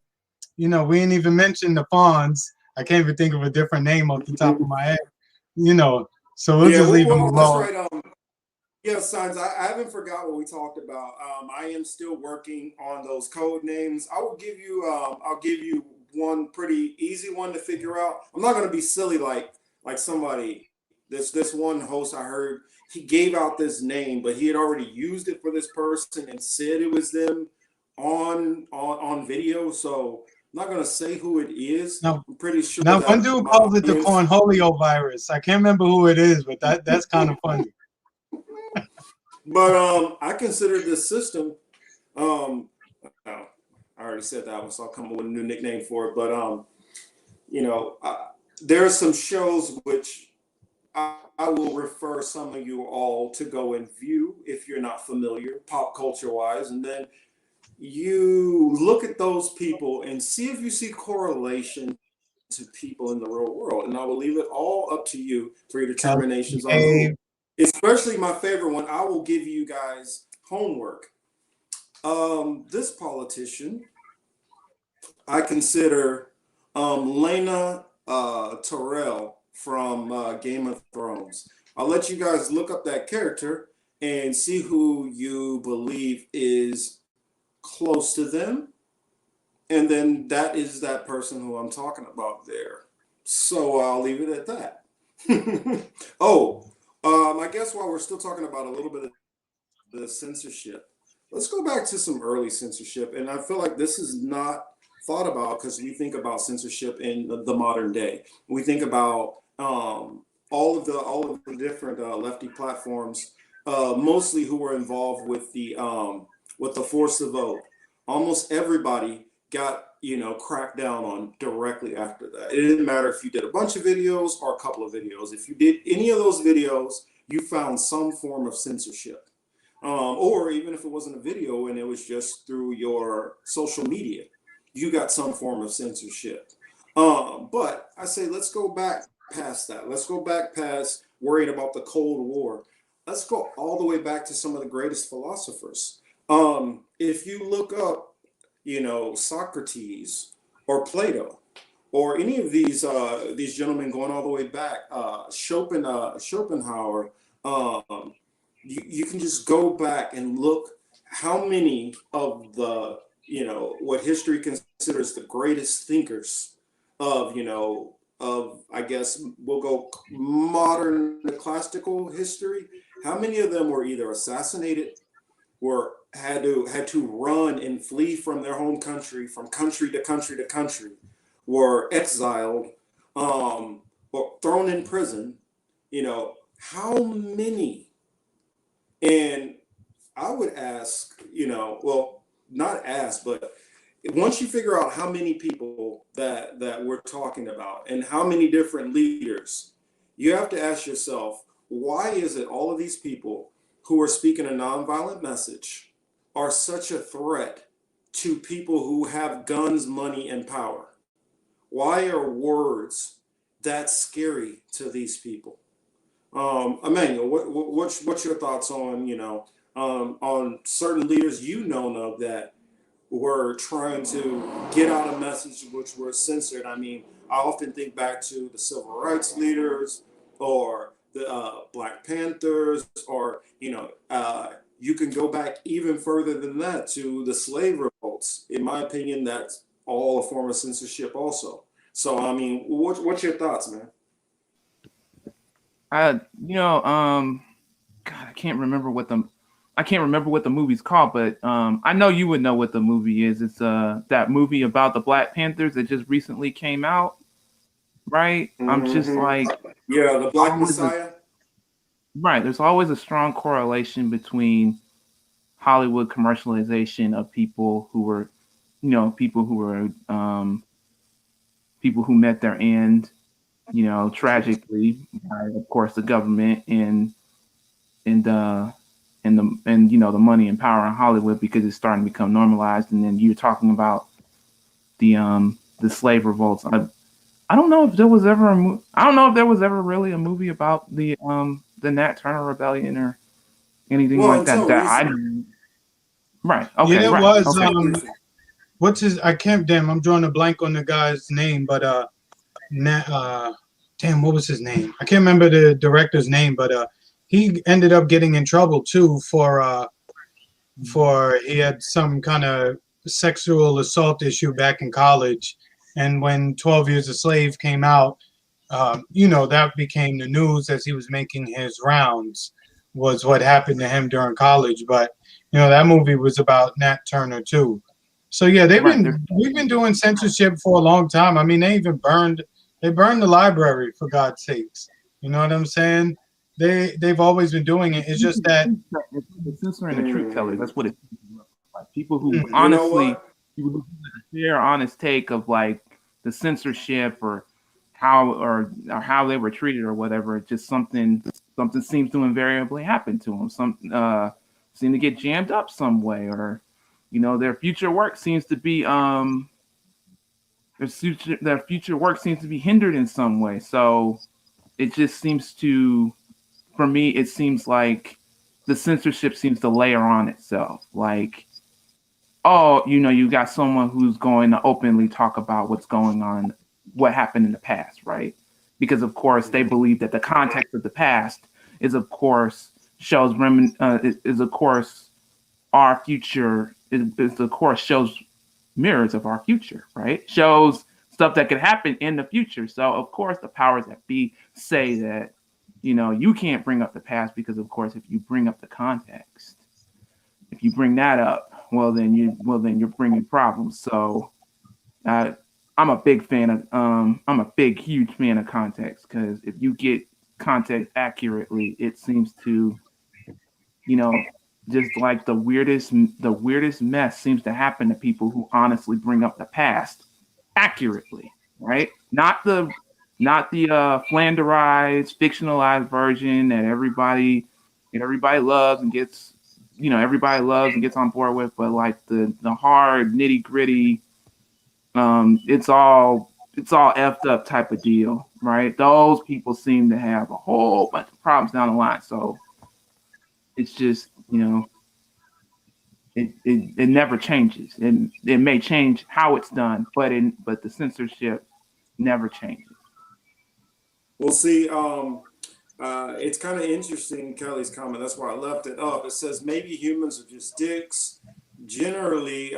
B: Fonz. I can't even think of a different name off the top of my head. So we'll just leave them
A: that's
B: alone.
A: right. Yeah, Signs, I haven't forgot what we talked about. I am still working on those code names. I'll give you one pretty easy one to figure out. I'm not going to be silly like somebody This one host I heard, he gave out this name, but he had already used it for this person and said it was them on video. So I'm not gonna say who it is.
B: No,
A: I'm pretty sure
B: now one
A: that
B: dude
A: my
B: calls it the
A: audience.
B: cornholio virus. I can't remember who it is, but that's kind of funny.
A: But I consider this system. Um, I already said that one, so I'll come up with a new nickname for it. But there are some shows which I will refer some of you all to go and view if you're not familiar, pop culture wise, and then you look at those people and see if you see correlation to people in the real world. And I will leave it all up to you for your determinations on who. Especially my favorite one, I will give you guys homework. This politician, I consider Lena Terrell from Game of Thrones. I'll let you guys look up that character and see who you believe is close to them. And then that is that person who I'm talking about there. So I'll leave it at that. I guess while we're still talking about a little bit of the censorship, let's go back to some early censorship. And I feel like this is not thought about because we think about censorship in the modern day. We think about all of the different lefty platforms, mostly who were involved with the force to vote. Almost everybody got cracked down on directly after that. It didn't matter if you did a bunch of videos or a couple of videos. If you did any of those videos, you found some form of censorship. Or even if it wasn't a video and it was just through your social media, you got some form of censorship. But I say, let's go back past that. Let's go back past worrying about the Cold War. Let's go all the way back to some of the greatest philosophers. If you look up, Socrates or Plato or any of these gentlemen going all the way back, Schopenhauer, you can just go back and look how many of the, what history considers the greatest thinkers of, I guess we'll go modern classical history. How many of them were either assassinated, had to run and flee from their home country, from country to country to country, were exiled, or thrown in prison? How many? And I would ask, not ask, but once you figure out how many people that we're talking about and how many different leaders, you have to ask yourself, why is it all of these people who are speaking a nonviolent message are such a threat to people who have guns, money, and power? Why are words that scary to these people? Emmanuel, what's your thoughts on certain leaders of that were trying to get out a message which were censored? I mean, I often think back to the civil rights leaders or the Black Panthers, or you can go back even further than that to the slave revolts. In my opinion, that's all a form of censorship also. So I mean, what's your thoughts, man?
C: God, I can't remember what the movie's called, but I know you would know what the movie is. It's that movie about the Black Panthers that just recently came out, right? Mm-hmm. I'm just like,
A: the Black Messiah.
C: Right. There's always a strong correlation between Hollywood commercialization of people who were, people who met their end, tragically by, of course, the government and the money and power in Hollywood, because it's starting to become normalized. And then you're talking about the slave revolts. I don't know if there was ever really a movie about the Nat Turner Rebellion or anything like that. Right. Okay.
B: Yeah, there
C: right.
B: was.
C: Okay.
B: What's his? I'm drawing a blank on the guy's name, but what was his name? I can't remember the director's name, but he ended up getting in trouble too for he had some kind of sexual assault issue back in college, and when 12 Years a Slave came out, that became the news as he was making his rounds, was what happened to him during college. But that movie was about Nat Turner too. So yeah,
C: Right.
B: we've been doing censorship for a long time. I mean, they burned the library, for God's sakes. You know what I'm saying? They've always been doing it. It's just that
C: It's censoring the truth tellers. That's what it is. Like people who
A: You know
C: honestly,
A: what?
C: you would share honest take of like the censorship or how they were treated or whatever. It's just something seems to invariably happen to them. Some seem to get jammed up some way, or their future work seems to be their future work seems to be hindered in some way. So it just seems to, for me, it seems like the censorship seems to layer on itself. Like, oh, you got someone who's going to openly talk about what's going on, what happened in the past, right? Because of course they believe that the context of the past is, of course, is of course our future is of course shows mirrors of our future, right? Shows stuff that could happen in the future. So of course the powers that be say that you can't bring up the past because of course if you bring up the context, if you bring that up, well then you're bringing problems. So I'm a big fan of I'm a big huge fan of context, because if you get context accurately, it seems to you know just like the weirdest mess seems to happen to people who honestly bring up the past accurately, right? Not the flanderized, fictionalized version that everybody loves and gets everybody loves and gets on board with, but like the hard nitty gritty, it's all effed up type of deal, right? Those people seem to have a whole bunch of problems down the line. So it's just it never changes. It may change how it's done, but the censorship never changes.
A: We'll see. It's kind of interesting, Kelly's comment. That's why I left it up. It says maybe humans are just dicks generally,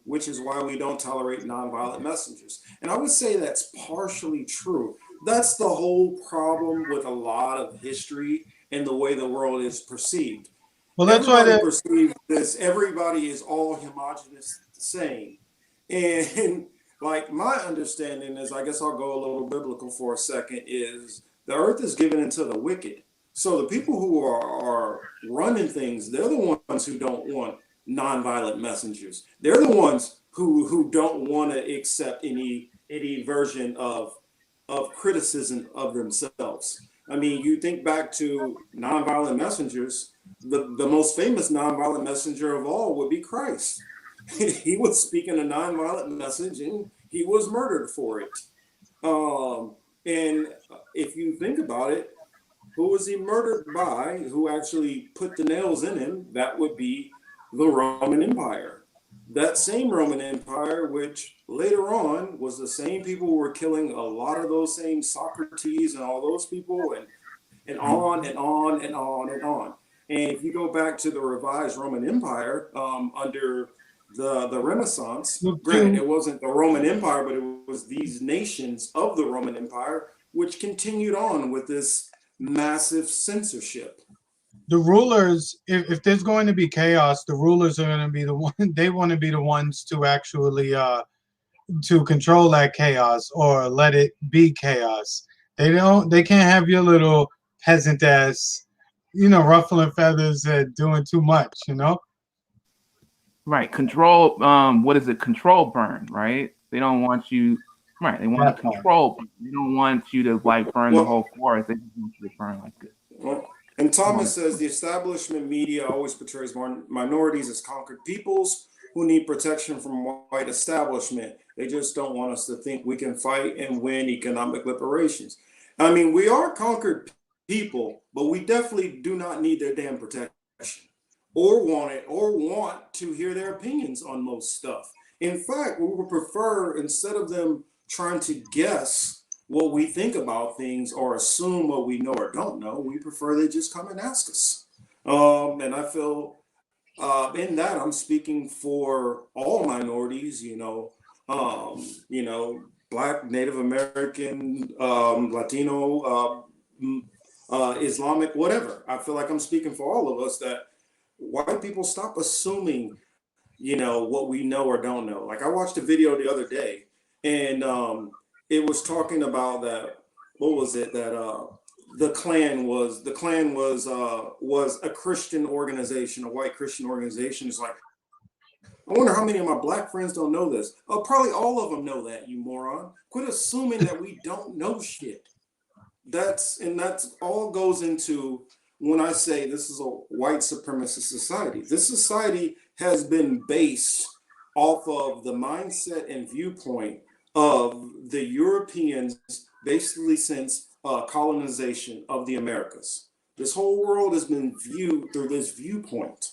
A: which is why we don't tolerate nonviolent messengers. And I would say that's partially true. That's the whole problem with a lot of history and the way the world is perceived.
B: well, that's why
A: Everybody
B: the
A: perceives this, everybody is all homogenous the same. And like my understanding is, I guess I'll go a little biblical for a second, is the earth is given into the wicked. So the people who are running things, they're the ones who don't want nonviolent messengers. They're the ones who don't want to accept any version of criticism of themselves. I mean, you think back to nonviolent messengers, the most famous nonviolent messenger of all would be Christ. He was speaking a nonviolent message and he was murdered for it. And if you think about it, who was he murdered by? Who actually put the nails in him? That would be the Roman Empire. That same Roman Empire, which later on was the same people who were killing a lot of those same Socrates and all those people, and on and on and on and on. And if you go back to the revised Roman Empire under the Renaissance, granted, it wasn't the Roman Empire, but it was these nations of the Roman Empire which continued on with this massive censorship.
B: the rulers, if there's going to be chaos, the rulers are going to be the one. They want to be the ones to actually to control that chaos or let it be chaos. They can't have your little peasant ass, ruffling feathers and doing too much.
C: Right. Control. What is it? Control burn. Right. They don't want you. Right. They want to control. They don't want you to like burn the
A: Well,
C: whole forest. They just want you to burn like this.
A: well, and Thomas says the establishment media always portrays minorities as conquered peoples who need protection from white establishment. They just don't want us to think we can fight and win economic liberations. I mean, we are conquered people, but we definitely do not need their damn protection or want it or want to hear their opinions on most stuff. In fact, we would prefer, instead of them trying to guess what we think about things or assume what we know or don't know, we prefer they just come and ask us. And I feel in that I'm speaking for all minorities, you know, Black, Native American, Latino, Islamic, whatever. I feel like I'm speaking for all of us that white people stop assuming, what we know or don't know. Like I watched a video the other day, and it was talking about that. What was it that the Klan was a Christian organization, a white Christian organization. It's like, I wonder how many of my black friends don't know this. Oh, probably all of them know that, you moron. Quit assuming that we don't know shit. That's all goes into when I say this is a white supremacist society. This society has been based off of the mindset and viewpoint of the Europeans basically since colonization of the Americas. This whole world has been viewed through this viewpoint.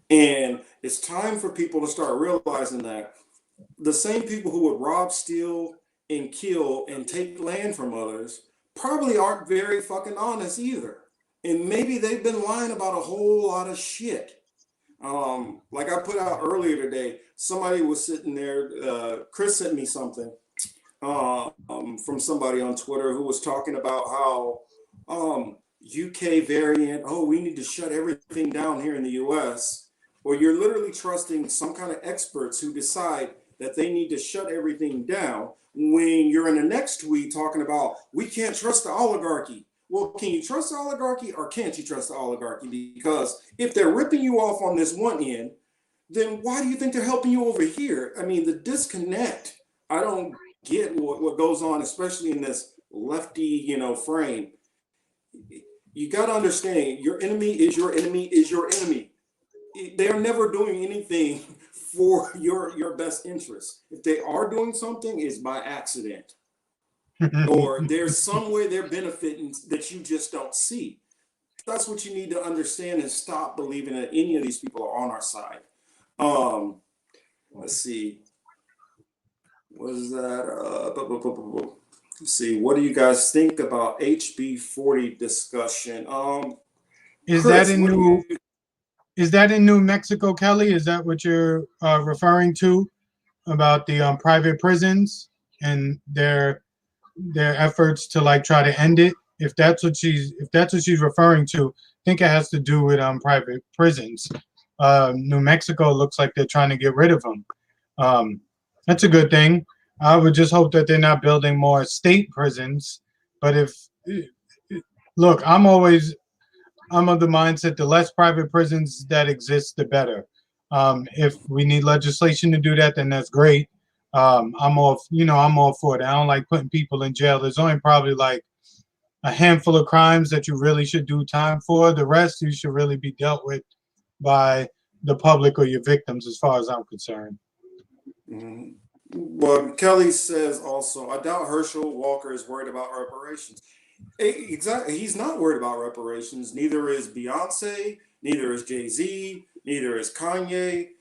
A: And it's time for people to start realizing that the same people who would rob, steal, and kill and take land from others probably aren't very fucking honest either. And maybe they've been lying about a whole lot of shit. Like I put out earlier today, somebody was sitting there, Chris sent me something from somebody on Twitter who was talking about how UK variant, oh, we need to shut everything down here in the US. Or you're literally trusting some kind of experts who decide that they need to shut everything down when you're in the next tweet talking about we can't trust the oligarchy. Well, can you trust the oligarchy or can't you trust the oligarchy? Because if they're ripping you off on this one end, then why do you think they're helping you over here? I mean, the disconnect, I don't get what goes on, especially in this lefty, frame. You got to understand, your enemy is your enemy is your enemy. They're never doing anything for your best interest. If they are doing something, it's by accident. Or there's some way they're benefiting that you just don't see. That's what you need to understand and stop believing that any of these people are on our side. Let's see. What is that? Let's see. What do you guys think about HB 40 discussion?
B: Is
A: Chris,
B: that in New? Is that in New Mexico, Kelly? Is that what you're referring to about the private prisons and their efforts to like try to end it? If that's what she's referring to, I think it has to do with private prisons. New Mexico looks like they're trying to get rid of them. That's a good thing. I would just hope that they're not building more state prisons. But look, I'm of the mindset the less private prisons that exist, the better. If we need legislation to do that, then that's great. I'm all for it. I don't like putting people in jail. There's only probably like a handful of crimes that you really should do time for. The rest you should really be dealt with by the public or your victims, as far as I'm concerned.
A: Mm-hmm. Well, Kelly says also, I doubt Herschel Walker is worried about reparations. Exactly. He's not worried about reparations. Neither is Beyonce, neither is Jay-Z, neither is Kanye.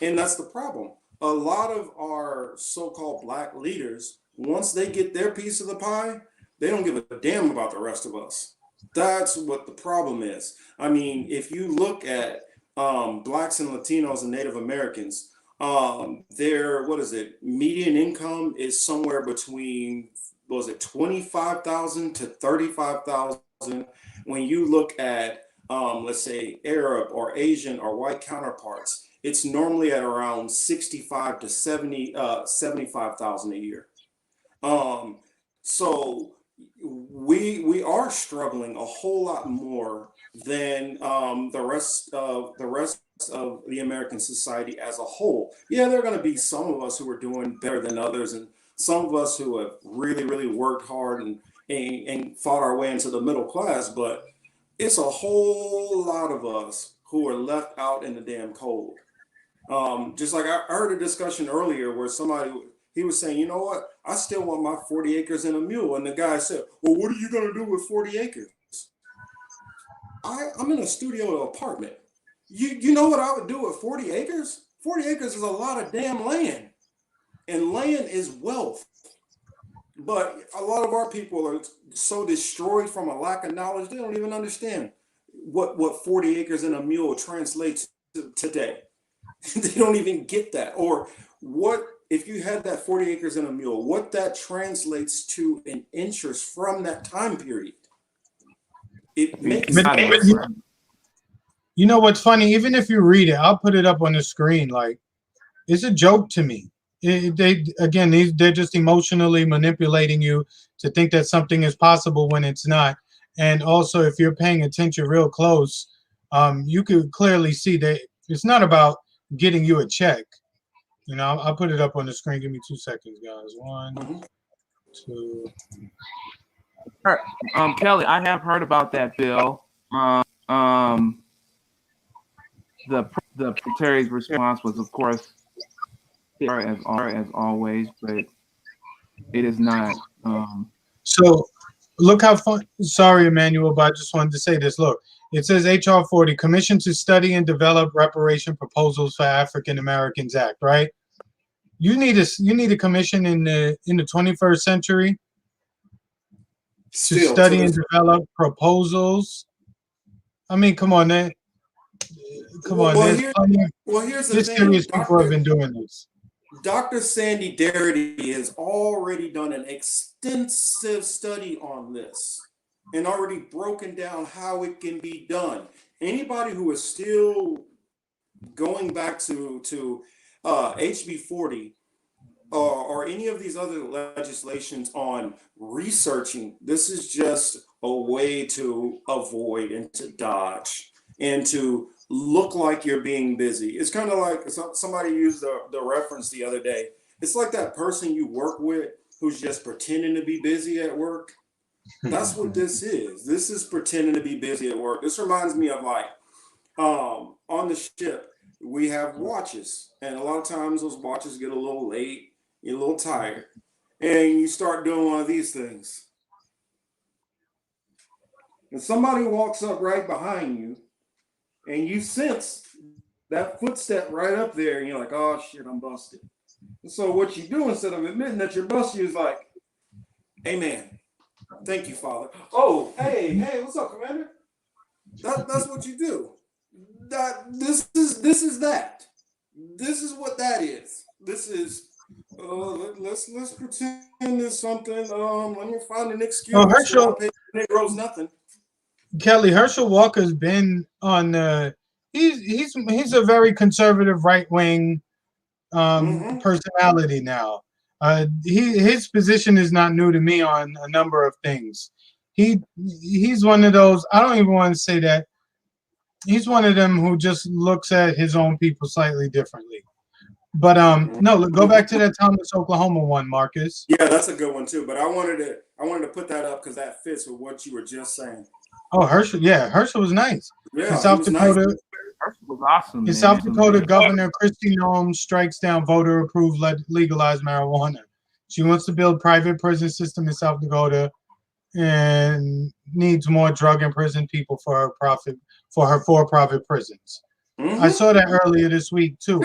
A: And that's the problem. A lot of our so-called black leaders, once they get their piece of the pie, they don't give a damn about the rest of us. That's what the problem is. I mean, if you look at blacks and Latinos and Native Americans, their median income is somewhere between 25,000 to 35,000. When you look at let's say Arab or Asian or white counterparts, it's normally at around 65 to 75,000 a year. So we are struggling a whole lot more than the rest of the American society as a whole. Yeah, there are going to be some of us who are doing better than others, and some of us who have really, really worked hard and fought our way into the middle class, but it's a whole lot of us who are left out in the damn cold. Just like I heard a discussion earlier where he was saying, you know what, I still want my 40 acres and a mule. And the guy said, well, what are you going to do with 40 acres? I'm in a studio apartment. You know what I would do with 40 acres? 40 acres is a lot of damn land. And land is wealth. But a lot of our people are so destroyed from a lack of knowledge, they don't even understand what 40 acres and a mule translates to today. They don't even get that. Or what if you had that 40 acres and a mule, what that translates to in interest from that time period. It makes sense.
B: You know what's funny? Even if you read it, I'll put it up on the screen. Like, it's a joke to me. They're just emotionally manipulating you to think that something is possible when it's not. And also, if you're paying attention real close, you could clearly see that it's not about getting you a check. You know, I'll put it up on the screen. Give me 2 seconds, guys. One, two.
C: Kelly, I have heard about that bill. The Secretary's response was, of course, as always, but it is not.
B: So, look how fun. Sorry, Emmanuel, but I just wanted to say this. Look, it says HR 40, Commission to Study and Develop Reparation Proposals for African Americans Act. Right? You need a commission in the 21st century to study and develop proposals. I mean, come on, man. Come on,
A: here's the thing.
B: Serious people have been doing this.
A: Dr. Sandy Darity has already done an extensive study on this and already broken down how it can be done. Anybody who is still going back to HB 40 or any of these other legislations on researching, this is just a way to avoid and to dodge and to look like you're being busy. It's kind of like somebody used the reference the other day. It's like that person you work with who's just pretending to be busy at work. That's what this is. This is pretending to be busy at work. This reminds me of like on the ship, we have watches, and a lot of times those watches get a little late, you're a little tired, and you start doing one of these things. And somebody walks up right behind you, and you sense that footstep right up there, and you're like, oh shit, I'm busted. And so what you do instead of admitting that you're busted is like, amen. Thank you, Father. Oh, hey, what's up, Commander? That's what you do. This is that. This is what that is. This is let's pretend there's something. Let me find an excuse.
B: Oh, Herschel,
A: Negroes nothing.
B: Kelly, Herschel Walker's been on. He's a very conservative right wing personality now. His position is not new to me on a number of things. He's one of those. I don't even want to say that. He's one of them who just looks at his own people slightly differently. But no, go back to that Thomas, Oklahoma one, Marcus.
A: Yeah, that's a good one too. But I wanted to put that up because that fits with what you were just saying.
B: Oh, Herschel, yeah, Herschel was nice.
A: Yeah,
B: in South Dakota,
A: nice.
C: Herschel was awesome.
B: In South Dakota, Governor Kristi Noem strikes down voter-approved legalized marijuana. She wants to build private prison system in South Dakota and needs more drug imprisoned people for her for-profit prisons. I saw that earlier this week too.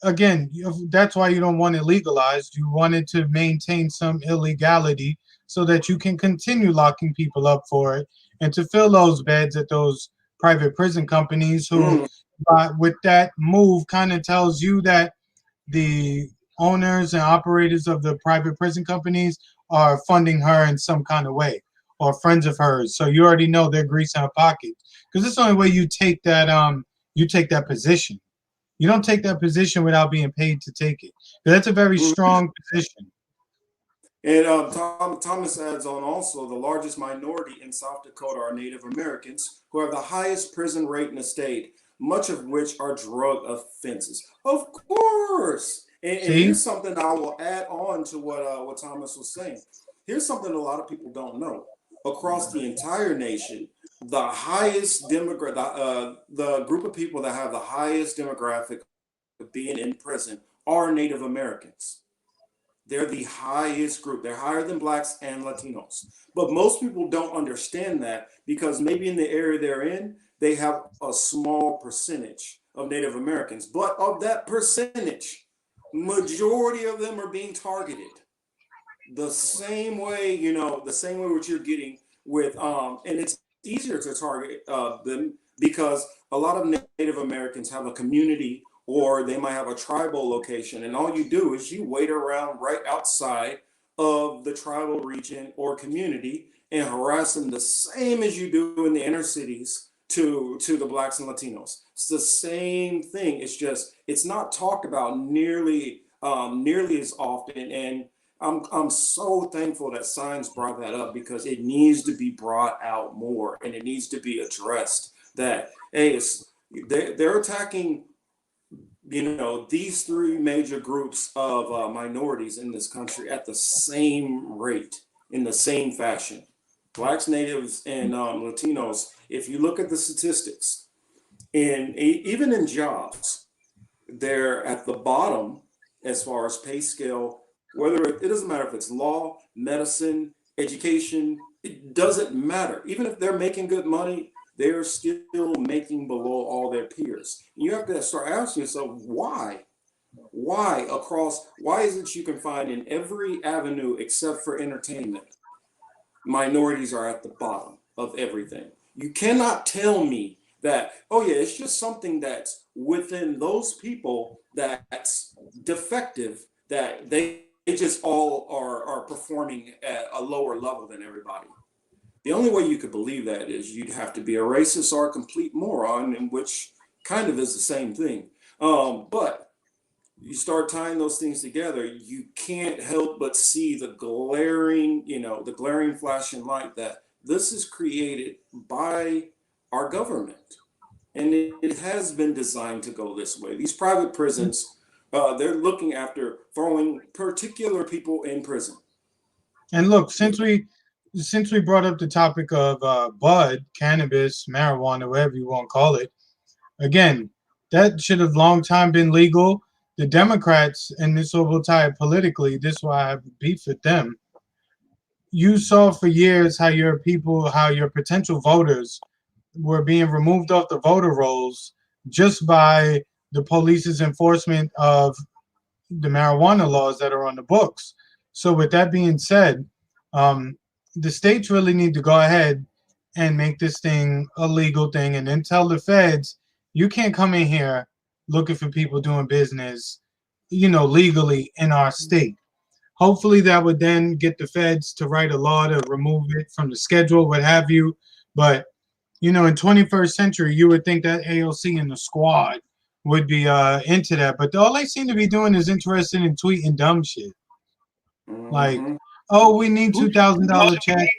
B: Again, that's why you don't want it legalized. You want it to maintain some illegality so that you can continue locking people up for it and to fill those beds at those private prison companies who, with that move, kind of tells you that the owners and operators of the private prison companies are funding her in some kind of way, or friends of hers. So you already know they're greasing her pocket, because it's the only way you take that position. You don't take that position without being paid to take it. That's a very strong position.
A: And Thomas adds on also, the largest minority in South Dakota are Native Americans, who have the highest prison rate in the state, much of which are drug offenses. Of course. And here's something I will add on to what Thomas was saying. Here's something a lot of people don't know. Across the entire nation, the highest the group of people that have the highest demographic of being in prison are Native Americans. They're the highest group. They're higher than Blacks and Latinos. But most people don't understand that, because maybe in the area they're in, they have a small percentage of Native Americans. But of that percentage, majority of them are being targeted. The same way, what you're getting with, and it's easier to target them because a lot of Native Americans have a community or they might have a tribal location, and all you do is you wait around right outside of the tribal region or community and harass them the same as you do in the inner cities to the blacks and Latinos. It's the same thing. It's just it's not talked about nearly as often. And I'm so thankful that Science brought that up because it needs to be brought out more and it needs to be addressed. That hey, they're attacking these three major groups of minorities in this country at the same rate, in the same fashion. Blacks, natives, and Latinos, if you look at the statistics, and even in jobs, they're at the bottom as far as pay scale, whether it doesn't matter if it's law, medicine, education, it doesn't matter. Even if they're making good money, they're still making below all their peers. And you have to start asking yourself, why? Why is it you can find in every avenue except for entertainment, minorities are at the bottom of everything? You cannot tell me that, oh yeah, it's just something that's within those people that's defective, that they just all are performing at a lower level than everybody. The only way you could believe that is you'd have to be a racist or a complete moron, in which kind of is the same thing. But you start tying those things together, you can't help but see the glaring flashing light that this is created by our government. And it has been designed to go this way. These private prisons, they're looking after throwing particular people in prison.
B: And look, since we brought up the topic of bud, cannabis, marijuana, whatever you want to call it, again, that should have long time been legal. The Democrats, and this will tie it politically, this is why I have beef with them. You saw for years how your potential voters were being removed off the voter rolls just by the police's enforcement of the marijuana laws that are on the books. So with that being said, the states really need to go ahead and make this thing a legal thing and then tell the feds, you can't come in here looking for people doing business, legally in our state. Hopefully that would then get the feds to write a law to remove it from the schedule, what have you. But, in 21st century, you would think that AOC and the squad would be into that. But all they seem to be doing is interested in tweeting dumb shit. Like, oh, we need $2,000 check.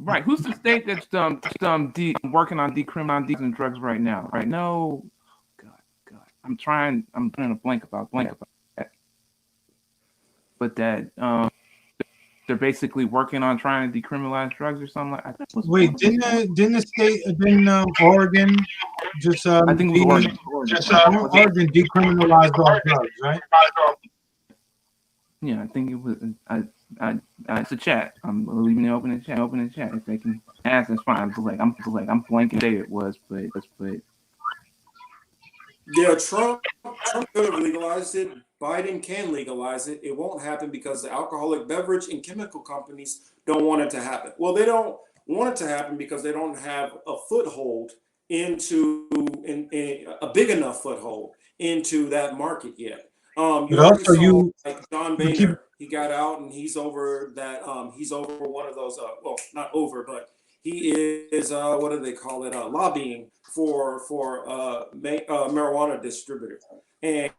C: Right. Who's the state that's working on decriminalizing and drugs right now? Right. No. God. I'm trying to blank about that. But that they're basically working on trying to decriminalize drugs or something like that.
B: Wait, didn't Oregon just
C: I think it was
B: Oregon decriminalized all drugs, right?
C: Yeah, I think it was. It's a chat. I'm leaving it open in the chat. If they can ask, that's fine. I'm blanking day it was, but
A: yeah, Trump could have legalized it. Biden can legalize it. It won't happen because the alcoholic beverage and chemical companies don't want it to happen. Well, they don't want it to happen because they don't have a foothold into a big enough foothold into that market yet. You already saw like John Boehner, he got out and he's over that. He's over one of those. Well, not over, but he is. What do they call it? Lobbying for marijuana distributor. And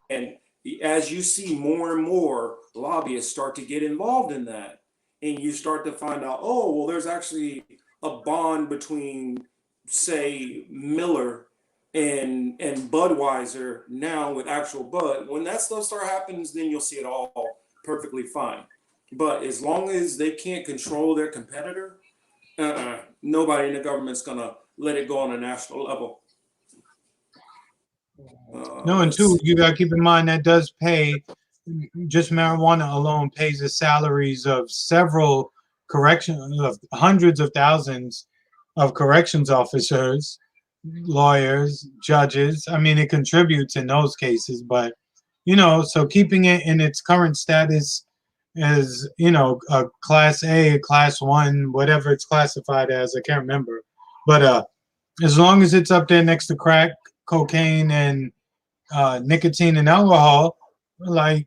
A: as you see more and more lobbyists start to get involved in that, and you start to find out, oh, well, there's actually a bond between, say, Miller and Budweiser now with actual Bud. When that stuff starts happening, then you'll see it all perfectly fine. But as long as they can't control their competitor, nobody in the government's gonna let it go on a national level.
B: No, and two, you gotta keep in mind that does pay. Just marijuana alone pays the salaries of several hundreds of thousands of corrections officers, lawyers, judges. I mean, it contributes in those cases, but so keeping it in its current status as a class A, class 1, whatever it's classified as, I can't remember, but as long as it's up there next to crack cocaine and nicotine and alcohol, like,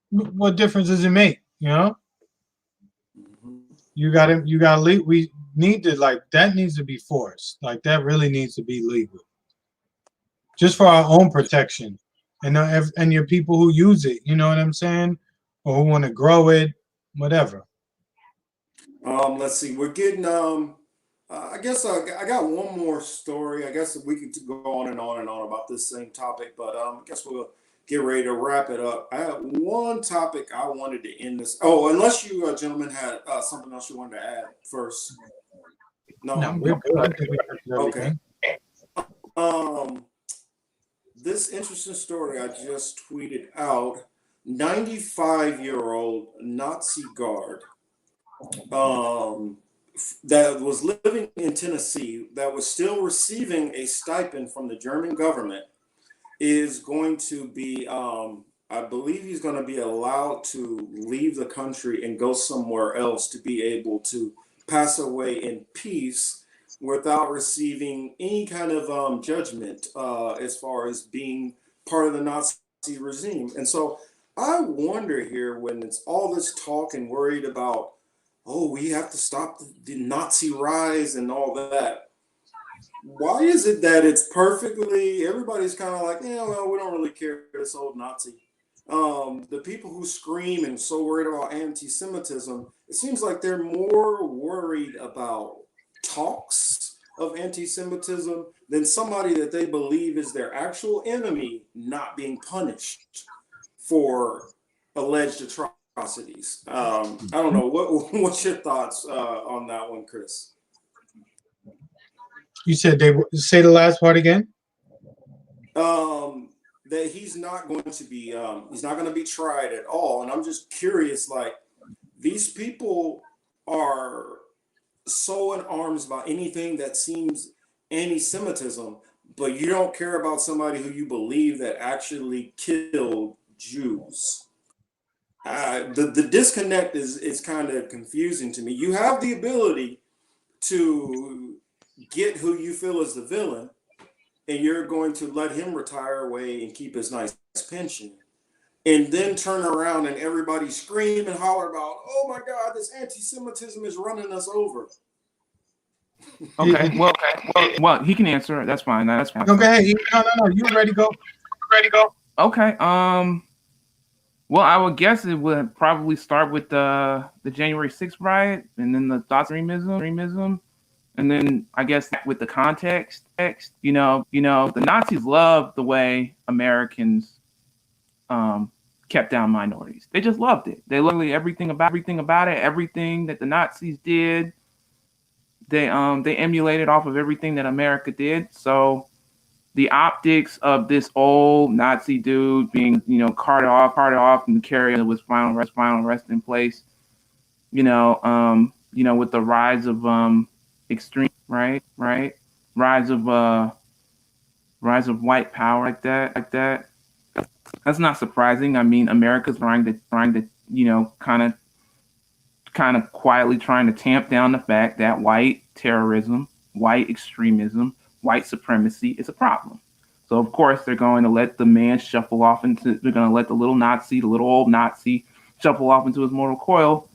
B: what difference does it make? You know, you got to we need to, like, that needs to be forced. Like, that really needs to be legal, just for our own protection, and your people who use it. You know what I'm saying? Or who want to grow it, whatever.
A: Let's see. We're getting. I guess I got one more story. I guess we could go on and on and on about this same topic, but I guess we'll get ready to wrap it up. I have one topic I wanted to end this. Oh, unless you gentlemen had something else you wanted to add first. No.
B: No, we're good. I think we covered
A: Okay.
B: everything.
A: This interesting story I just tweeted out. 95-year-old Nazi guard that was living in Tennessee, that was still receiving a stipend from the German government, is going to be, I believe he's going to be allowed to leave the country and go somewhere else to be able to pass away in peace without receiving any kind of judgment as far as being part of the Nazi regime. And so I wonder here, when it's all this talk and worried about, oh, we have to stop the Nazi rise and all that. Why is it that it's perfectly, everybody's kind of like, yeah, well, we don't really care, this old Nazi. The people who scream and so worried about anti-Semitism, it seems like they're more worried about talks of anti-Semitism than somebody that they believe is their actual enemy not being punished for alleged atrocities. I don't know. What's your thoughts on that one, Chris?
B: You said say the last part again.
A: That he's not going to be tried at all. And I'm just curious, like, these people are so in arms about anything that seems anti-Semitism, but you don't care about somebody who you believe that actually killed Jews. The disconnect is kind of confusing to me. You have the ability to get who you feel is the villain, and you're going to let him retire away and keep his nice pension, and then turn around and everybody scream and holler about, oh my God, this anti-Semitism is running us over.
C: Okay, well, he can answer. That's fine. That's fine.
B: Okay, no. You ready? Go.
C: Okay. Well, I would guess it would probably start with the January 6th riot, and then the thoughts of extremism, and then I guess with the context, you know, the Nazis loved the way Americans kept down minorities. They just loved it. They literally everything about it, everything that the Nazis did. They emulated off of everything that America did. So the optics of this old Nazi dude being, carted off and carried with final resting place, with the rise of extreme right, rise of white power like that. That's not surprising. I mean, America's trying to kind of quietly trying to tamp down the fact that white terrorism, white extremism, white supremacy is a problem. So of course they're going to let the man shuffle off they're going to let the little old Nazi shuffle off into his mortal coil,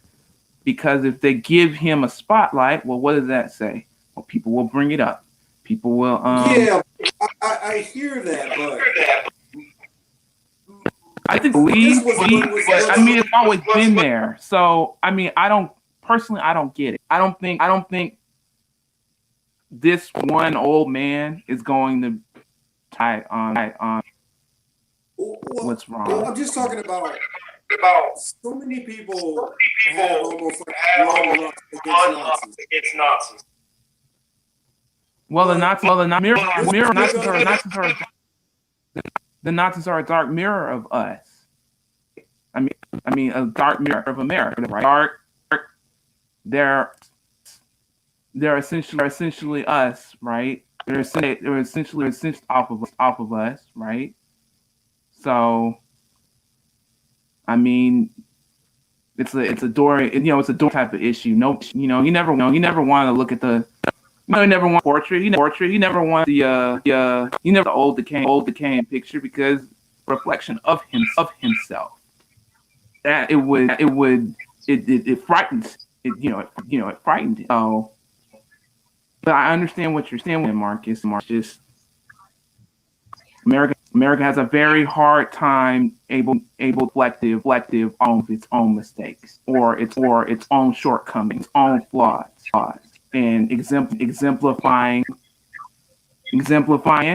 C: because if they give him a spotlight, well, what does that say? Well, people will bring it up. People will.
A: Yeah, I hear that, but
C: I think it's always been there. So I mean, I don't get it. I don't think this one old man is going to tie on what's wrong.
A: I'm just talking about so many people have almost like against Nazis.
C: Well, the Nazis are a dark mirror of us. I mean, a dark mirror of America, right? They're essentially us, right? They're essentially off of us, right? So, I mean, it's a door, it's a door type of issue. No, you never want to look at the You never want portrait. You never want you never the old decaying picture because reflection of himself. That it frightens it frightened him. So, but I understand what you're saying, Marcus. Just America has a very hard time able reflective on its own mistakes or its own shortcomings, own flaws, and exemplifying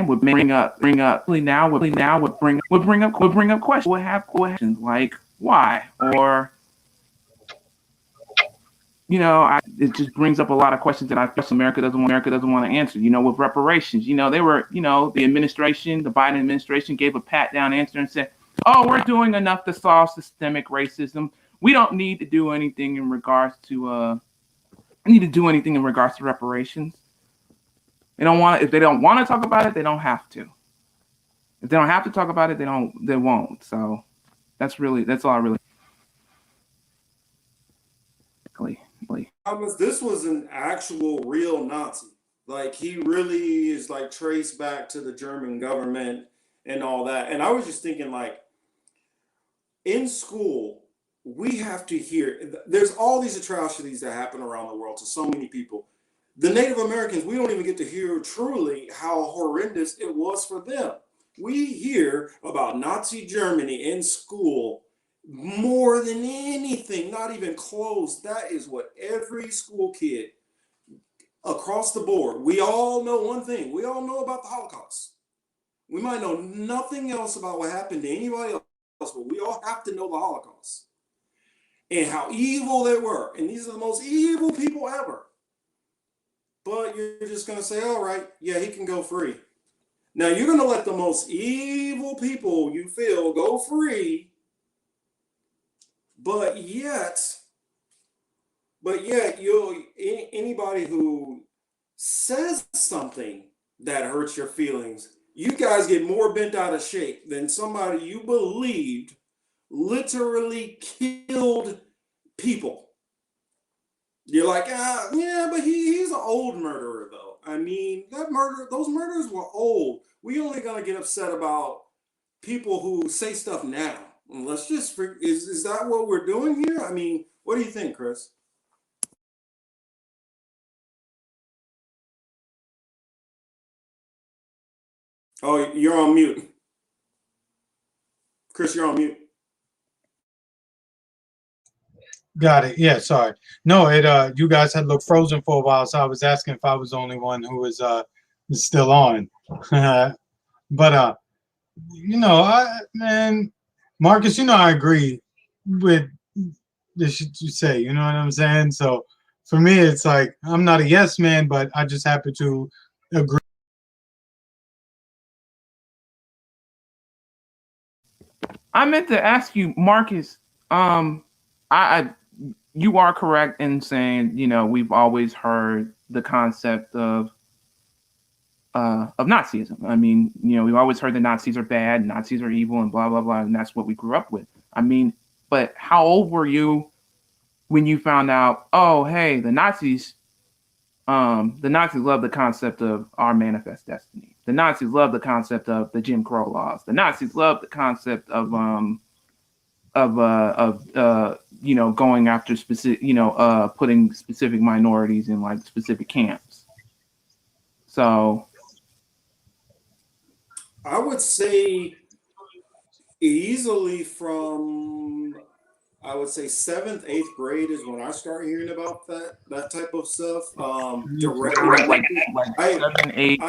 C: would bring up questions. We'll have questions like why or it just brings up a lot of questions that I feel America doesn't want to answer. With reparations, they were, the Biden administration gave a pat down answer and said, "Oh, we're doing enough to solve systemic racism. We don't need to do anything in regards to reparations." If they don't want to talk about it, they don't have to. If they don't have to talk about it, they won't. So that's all I really.
A: Thomas, this was an actual real Nazi. Like he really is like traced back to the German government and all that. And I was just thinking, like, in school, we have to hear there's all these atrocities that happen around the world to so many people. The Native Americans, we don't even get to hear truly how horrendous it was for them. We hear about Nazi Germany in school more than anything, not even close. That is what every school kid across the board, we all know one thing. We all know about the Holocaust. We might know nothing else about what happened to anybody else, but we all have to know the Holocaust and how evil they were. And these are the most evil people ever. But you're just going to say, all right, yeah, he can go free. Now you're going to let the most evil people you feel go free. But yet, anybody who says something that hurts your feelings, you guys get more bent out of shape than somebody you believed literally killed people. You're like, yeah, but he's an old murderer, though. I mean, those murders were old. We only gonna get upset about people who say stuff now. Let's just is that what we're doing here? I mean, what do you think, Chris? Oh, you're on mute. Chris, you're on mute.
B: Got it. Yeah, sorry. No, you guys had looked frozen for a while, so I was asking if I was the only one who was still on. But man, Marcus, I agree with the shit you say, you know what I'm saying? So for me it's like I'm not a yes man, but I just happen to agree.
C: I meant to ask you, Marcus. You are correct in saying we've always heard the concept of Nazism. I mean, we've always heard the Nazis are bad, Nazis are evil, and blah blah blah, and that's what we grew up with. I mean, but how old were you when you found out? Oh, hey, the Nazis love the concept of our manifest destiny. The Nazis love the concept of the Jim Crow laws. The Nazis love the concept of going after specific, putting specific minorities in like specific camps. So
A: I would say easily from, I would say 7th, 8th grade is when I start hearing about that type of stuff. Directly,
C: like 7, 8.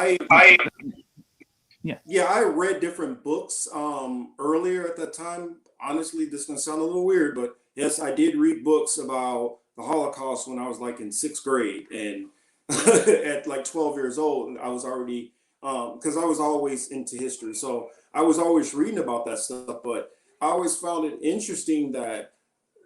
A: Yeah, I read different books earlier at that time. Honestly, this is gonna sound a little weird, but yes, I did read books about the Holocaust when I was like in 6th grade, and at like 12 years old, I was already because I was always into history, so I was always reading about that stuff. But I always found it interesting that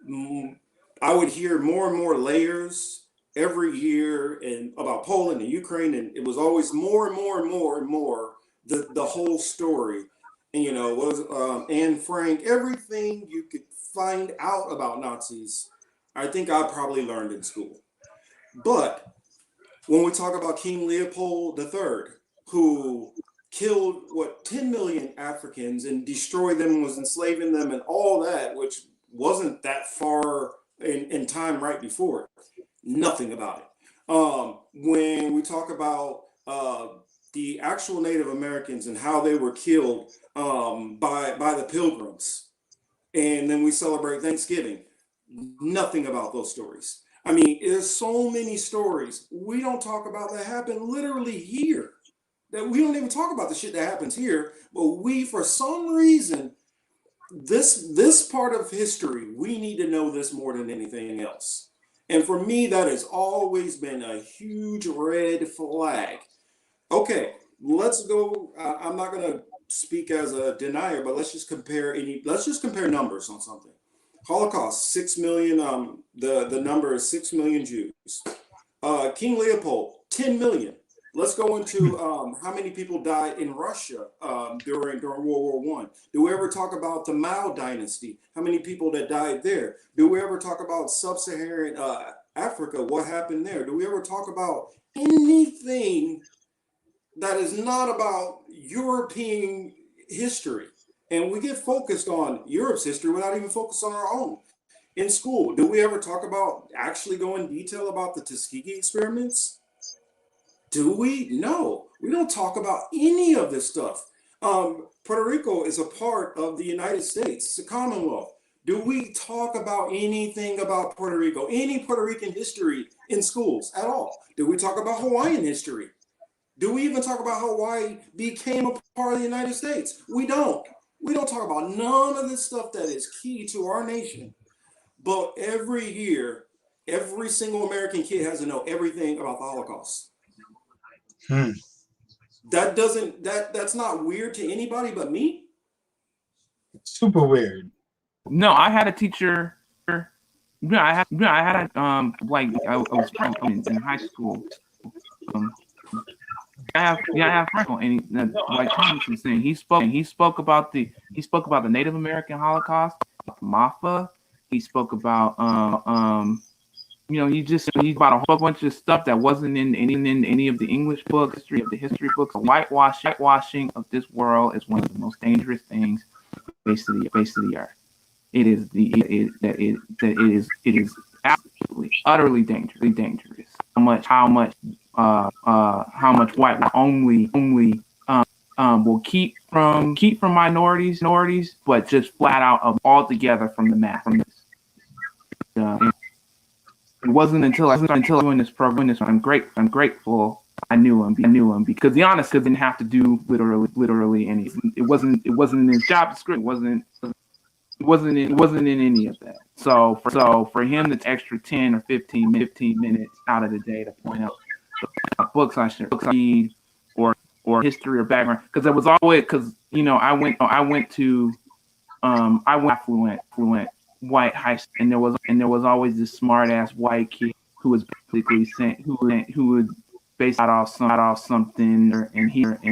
A: mm, I would hear more and more layers every year and about Poland and Ukraine, and it was always more and more and more and more the whole story. And was Anne Frank, everything you could find out about Nazis. I think I probably learned in school, but when we talk about King Leopold III, who killed 10 million Africans and destroyed them, was enslaving them, and all that, which wasn't that far in time right before it. Nothing about it. When we talk about the actual Native Americans and how they were killed by the Pilgrims, and then we celebrate Thanksgiving, nothing about those stories. I mean, there's so many stories we don't talk about that happen literally here. That we don't even talk about the shit that happens here, but we, for some reason, this part of history, we need to know this more than anything else. And for me, that has always been a huge red flag. Okay, let's go. I'm not going to speak as a denier, but let's just compare numbers on something. Holocaust, 6 million. The number is 6 million Jews. King Leopold, 10 million. Let's go into how many people died in Russia during World War One. Do we ever talk about the Mao dynasty? How many people that died there? Do we ever talk about sub-Saharan Africa? What happened there? Do we ever talk about anything that is not about European history? And we get focused on Europe's history without even focused on our own. In school, do we ever talk about actually go in detail about the Tuskegee experiments? Do we? No, we don't talk about any of this stuff. Puerto Rico is a part of the United States, it's a Commonwealth. Do we talk about anything about Puerto Rico, any Puerto Rican history in schools at all? Do we talk about Hawaiian history? Do we even talk about how Hawaii became a part of the United States? We don't. We don't talk about none of this stuff that is key to our nation. But every year, every single American kid has to know everything about the Holocaust. That's not weird to anybody but me.
B: Super weird.
C: No, I had a teacher. Yeah, I had like I was in high school. I have friends, and like Thomas was saying, he spoke about the Native American Holocaust, MAFA. He spoke about he's about a whole bunch of stuff that wasn't in any of the English books, history books. Whitewashing of this world is one of the most dangerous things face of the earth. It is absolutely utterly dangerous. How much white only will keep from minorities, but just flat out altogether from the math. It wasn't until doing this program, I'm grateful I knew him because the honest didn't have to do literally anything. It wasn't in his job description. It wasn't in any of that. So for him, that's extra 10 or 15 minutes out of the day to point out the books I should read or history or background, because it was always I went to affluent white high school, and there was always this smart ass white kid who was basically who would base out off something, and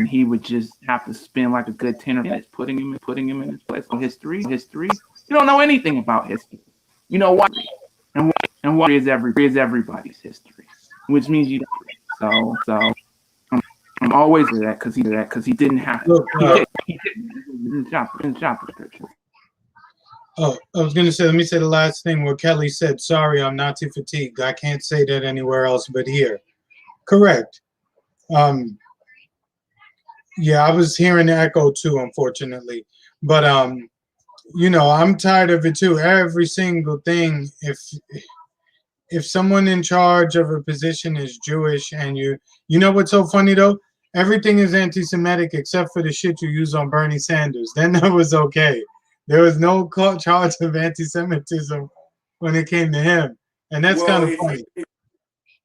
C: he would just have to spend like a good 10 minutes putting him in his place. So history, you don't know anything about history. You know what? And what is everybody's history, which means you don't. So I'm always with that because he didn't have to. He didn't job description.
B: Oh, I was going to say, let me say the last thing where Kelly said, sorry, I'm Nazi fatigued. I can't say that anywhere else but here. Correct. Yeah, I was hearing the echo too, unfortunately. But, I'm tired of it too. Every single thing, if someone in charge of a position is Jewish and you know what's so funny though? Everything is anti-Semitic except for the shit you use on Bernie Sanders. Then that was okay. There was no charge of anti-Semitism when it came to him, and that's kind of funny.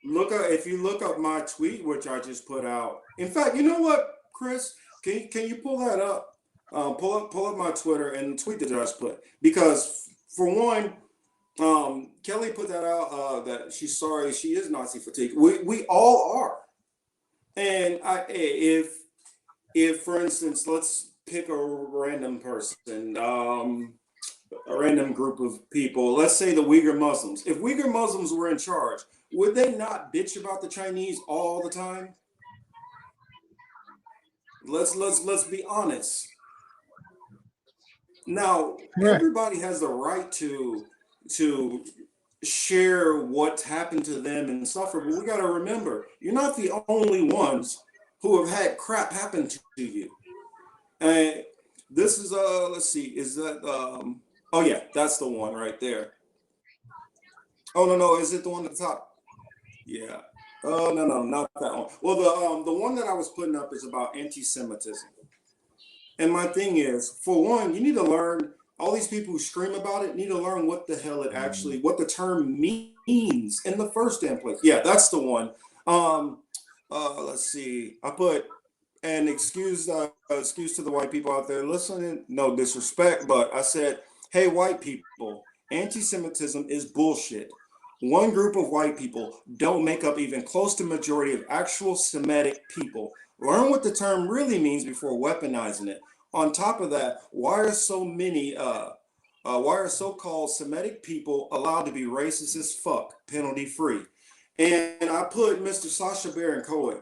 A: If you look up my tweet, which I just put out. In fact, you know what, Chris? Can you pull that up? Pull up my Twitter and the tweet that I just put, because for one, Kelly put that out that she's sorry, she is Nazi fatigue. We all are, and if for instance, let's pick a random person. a random group of people, let's say the Uyghur Muslims. If Uyghur Muslims were in charge, would they not bitch about the Chinese all the time? Let's be honest. Now,
B: Correct.
A: everybody has the right to share what's happened to them and suffer, but we got to remember, you're not the only ones who have had crap happen to you. And this is let's see, is that oh yeah, that's the one right there. Oh no, is it the one at the top? Yeah. Oh no, not that one. Well, the one that I was putting up is about anti-Semitism. And my thing is, for one, you need to learn, all these people who scream about it need to learn what the hell it actually, what the term means in the first damn place. Yeah, that's the one. Um, let's see. I put an excuse to the white people out there listening. No disrespect, but I said, hey, white people, anti-Semitism is bullshit. One group of white people don't make up even close to majority of actual Semitic people. Learn what the term really means before weaponizing it. On top of that, why are so-called Semitic people allowed to be racist as fuck, penalty free? And I put Mr. Sacha Baron Cohen.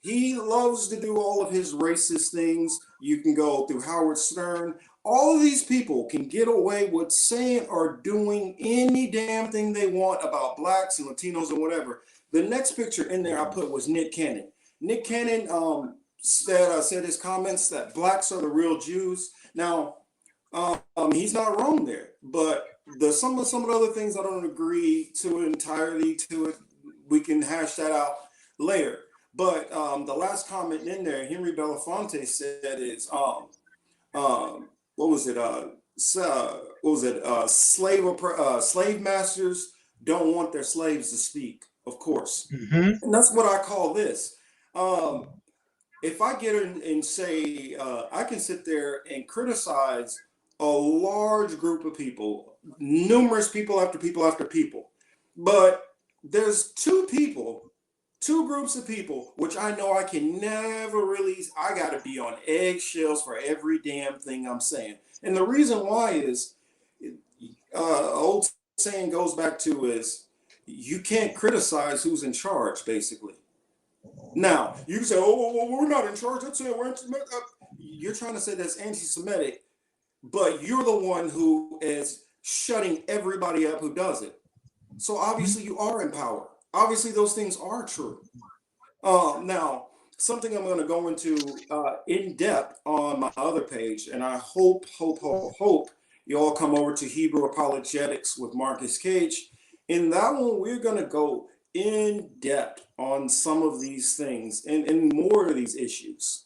A: He loves to do all of his racist things. You can go through Howard Stern. All of these people can get away with saying or doing any damn thing they want about blacks and Latinos or whatever. The next picture in there I put was Nick Cannon. Nick Cannon said his comments that blacks are the real Jews. Now, he's not wrong there, but some of the other things I don't agree to entirely to it. We can hash that out later. But the last comment in there, Henry Belafonte said is what was it? Slave masters don't want their slaves to speak, of course.
B: Mm-hmm.
A: And that's what I call this. If I get in and say, I can sit there and criticize a large group of people, numerous people after people after people, but there's two groups of people, which I know I can never really, I got to be on eggshells for every damn thing I'm saying. And the reason why is, old saying goes back to is, you can't criticize who's in charge, basically. Now, you can say, oh, well, we're not in charge. That's it. You're trying to say that's anti-Semitic, but you're the one who is shutting everybody up who does it. So obviously you are in power. Obviously those things are true. Now, something I'm going to go into in depth on my other page, and I hope you all come over to Hebrew Apologetics with Marcus Cage. In that one, we're going to go in depth on some of these things and more of these issues.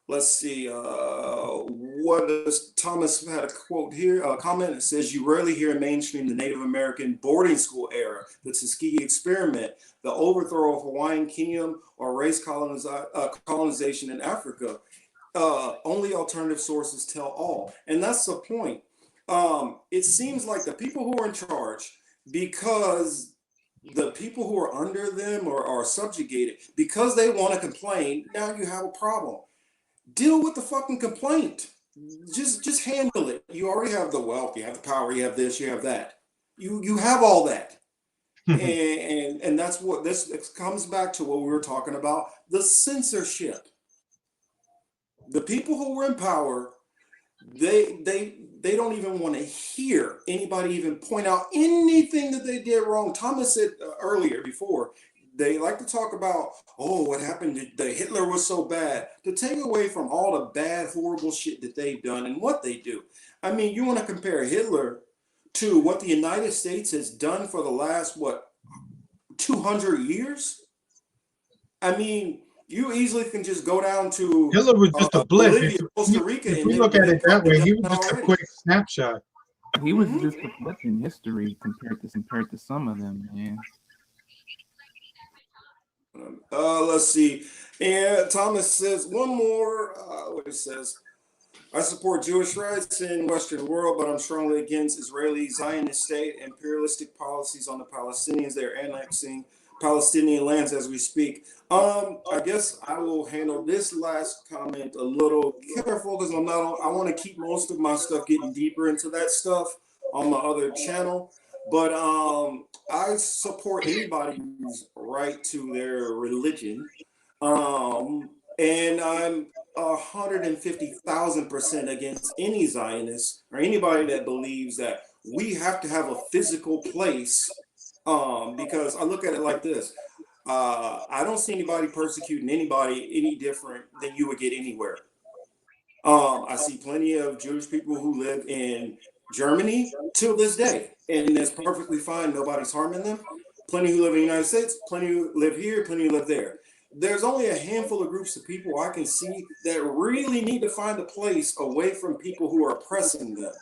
A: Let's see, what does Thomas had a quote here, a comment that says, you rarely hear in mainstream the Native American boarding school era, the Tuskegee experiment, the overthrow of Hawaiian kingdom, or race colonization in Africa. Only alternative sources tell all. And that's the point. It seems like the people who are in charge, because the people who are under them or are subjugated, because they want to complain, now you have a problem. Deal with the fucking complaint. Just handle it. You already have the wealth, you have the power, you have this, you have that. You have all that. and that's what this comes back to, what we were talking about, the censorship. The people who were in power, they don't even want to hear anybody even point out anything that they did wrong. Thomas said earlier before, they like to talk about, oh, what happened? The Hitler was so bad. To take away from all the bad, horrible shit that they've done and what they do. I mean, you want to compare Hitler to what the United States has done for the last, 200 years? I mean, you easily can just go down to
B: Hitler was just a blip.
A: Bolivia, Costa Rica.
B: If we look at it that way, he was just a quick snapshot.
C: He was just a blip in history compared to some of them, man.
A: Let's see. And Thomas says one more. What he says: I support Jewish rights in Western world, but I'm strongly against Israeli Zionist state imperialistic policies on the Palestinians. They're annexing Palestinian lands as we speak. I guess I will handle this last comment a little careful because I want to keep most of my stuff getting deeper into that stuff on my other channel. But I support anybody's right to their religion. And I'm 150,000% against any Zionist or anybody that believes that we have to have a physical place. Because I look at it like this. I don't see anybody persecuting anybody any different than you would get anywhere. I see plenty of Jewish people who live in Germany till this day, and it's perfectly fine. Nobody's harming them. Plenty who live in the United States, plenty who live here, plenty who live there. There's only a handful of groups of people I can see that really need to find a place away from people who are oppressing them.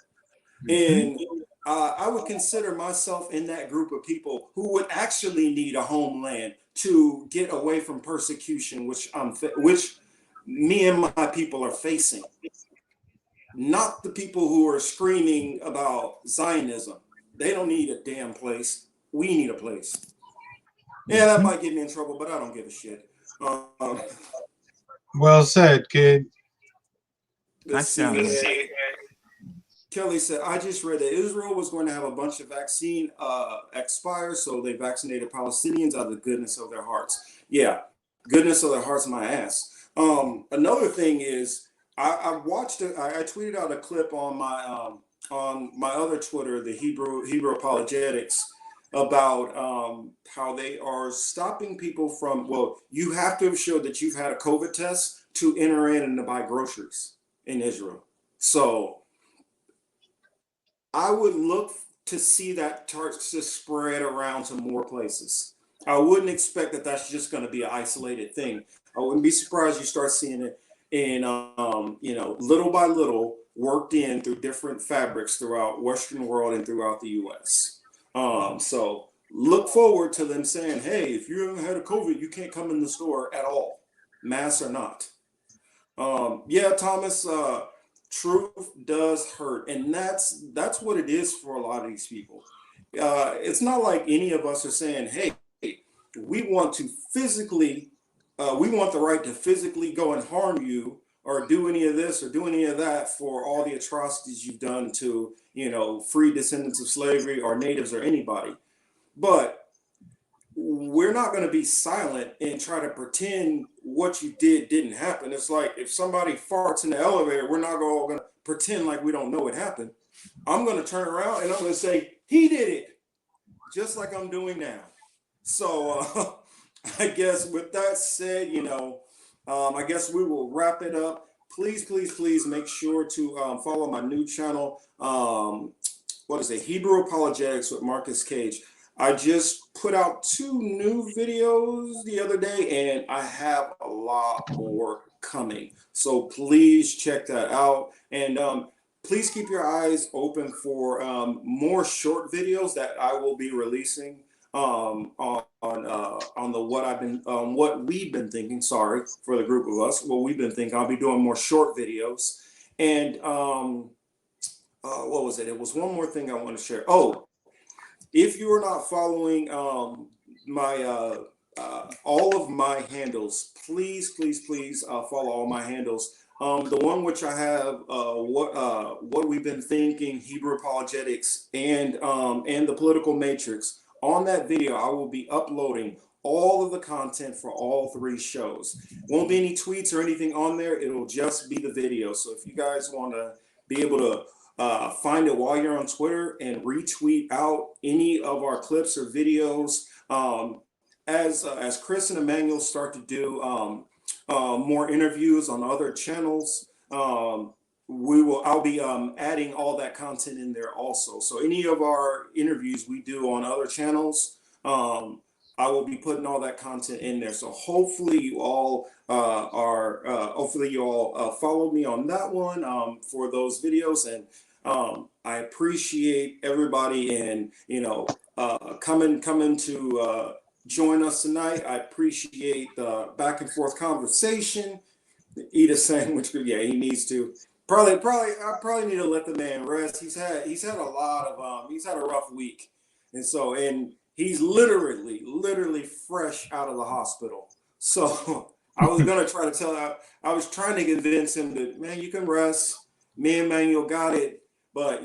A: And I would consider myself in that group of people who would actually need a homeland to get away from persecution, which me and my people are facing. Not the people who are screaming about Zionism. They don't need a damn place. We need a place. Yeah, that might get me in trouble, but I don't give a shit.
B: Well said, kid.
A: Let's see. Kelly said, I just read that Israel was going to have a bunch of vaccine expire, so they vaccinated Palestinians out of the goodness of their hearts. Yeah, goodness of their hearts, my ass. Another thing is, I tweeted out a clip on my other Twitter, the Hebrew Apologetics, about how they are stopping people from, well, you have to have showed that you've had a COVID test to enter in and to buy groceries in Israel. So I would look to see that start to spread around to more places. I wouldn't expect that that's just going to be an isolated thing. I wouldn't be surprised you start seeing it in, little by little, worked in through different fabrics throughout Western world and throughout the U.S. So look forward to them saying, hey, if you haven't had a COVID, you can't come in the store at all, mask or not. Yeah, Thomas, truth does hurt, and that's what it is for a lot of these people. It's not like any of us are saying, hey, we want to physically, we want the right to physically go and harm you or do any of this or do any of that for all the atrocities you've done to, free descendants of slavery or natives or anybody. But we're not going to be silent and try to pretend what you did didn't happen. It's like if somebody farts in the elevator, we're not all going to pretend like we don't know it happened. I'm going to turn around and I'm going to say, he did it, just like I'm doing now. So I guess with that said, I guess we will wrap it up. Please, please, please make sure to follow my new channel. Hebrew Apologetics with Marcus Cage. I just put out 2 new videos the other day, and I have a lot more coming. So please check that out. And please keep your eyes open for more short videos that I will be releasing on what we've been thinking. Sorry for the group of us. What we've been thinking. I'll be doing more short videos. And what was it? It was one more thing I want to share. Oh, if you are not following my all of my handles, please follow all my handles. The one which I have what we've been thinking, Hebrew Apologetics, and the Political Matrix. On that video, I will be uploading all of the content for all 3 shows. Won't be any tweets or anything on there. It'll just be the video. So if you guys want to be able to find it while you're on Twitter and retweet out any of our clips or videos, as Chris and Emmanuel start to do more interviews on other channels, I'll be adding all that content in there also. So any of our interviews we do on other channels, I will be putting all that content in there. So hopefully you all follow me on that one for those videos. And I appreciate everybody and coming to join us tonight. I appreciate the back and forth conversation. Eat a sandwich. Yeah, he needs to. I probably need to let the man rest. He's had a lot of he's had a rough week, and He's literally fresh out of the hospital. So I was gonna try to I was trying to convince him that, man, you can rest. Me and Manuel got it, but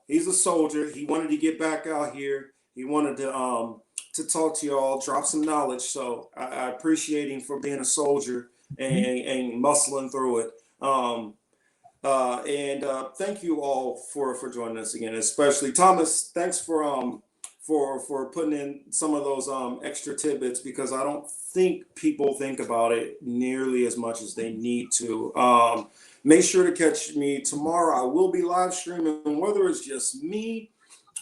A: he's a soldier. He wanted to get back out here. He wanted to talk to y'all, drop some knowledge. So I appreciate him for being a soldier and muscling through it. And thank you all for joining us again, especially Thomas. Thanks for putting in some of those extra tidbits, because I don't think people think about it nearly as much as they need to. Make sure to catch me tomorrow. I will be live streaming, whether it's just me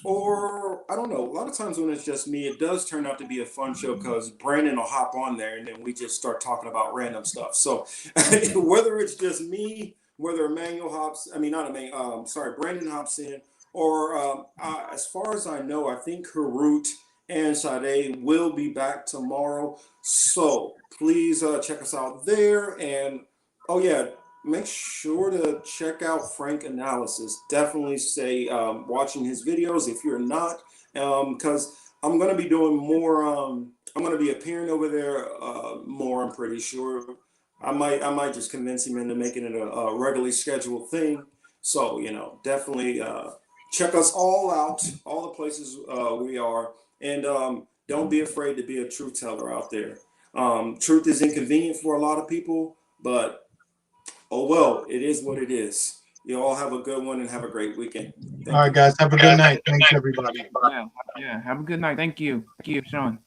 A: or I don't know. A lot of times when it's just me, it does turn out to be a fun show because Brandon will hop on there and then we just start talking about random stuff. So whether it's just me, whether Emmanuel hops, I mean, not Emmanuel, sorry, Brandon hops in, or as far as I know, I think Harut and Sade will be back tomorrow. So please check us out there. And oh yeah, make sure to check out Frank Analysis. Definitely stay watching his videos if you're not, because I'm going to be doing more. I'm going to be appearing over there more, I'm pretty sure. I might just convince him into making it a regularly scheduled thing. So, definitely check us all out, all the places we are. And don't be afraid to be a truth teller out there. Truth is inconvenient for a lot of people, but oh well, it is what it is. You all have a good one and have a great weekend.
B: All right, guys. Have a good night. Thanks, everybody.
C: Yeah. Have a good night. Thank you, Sean.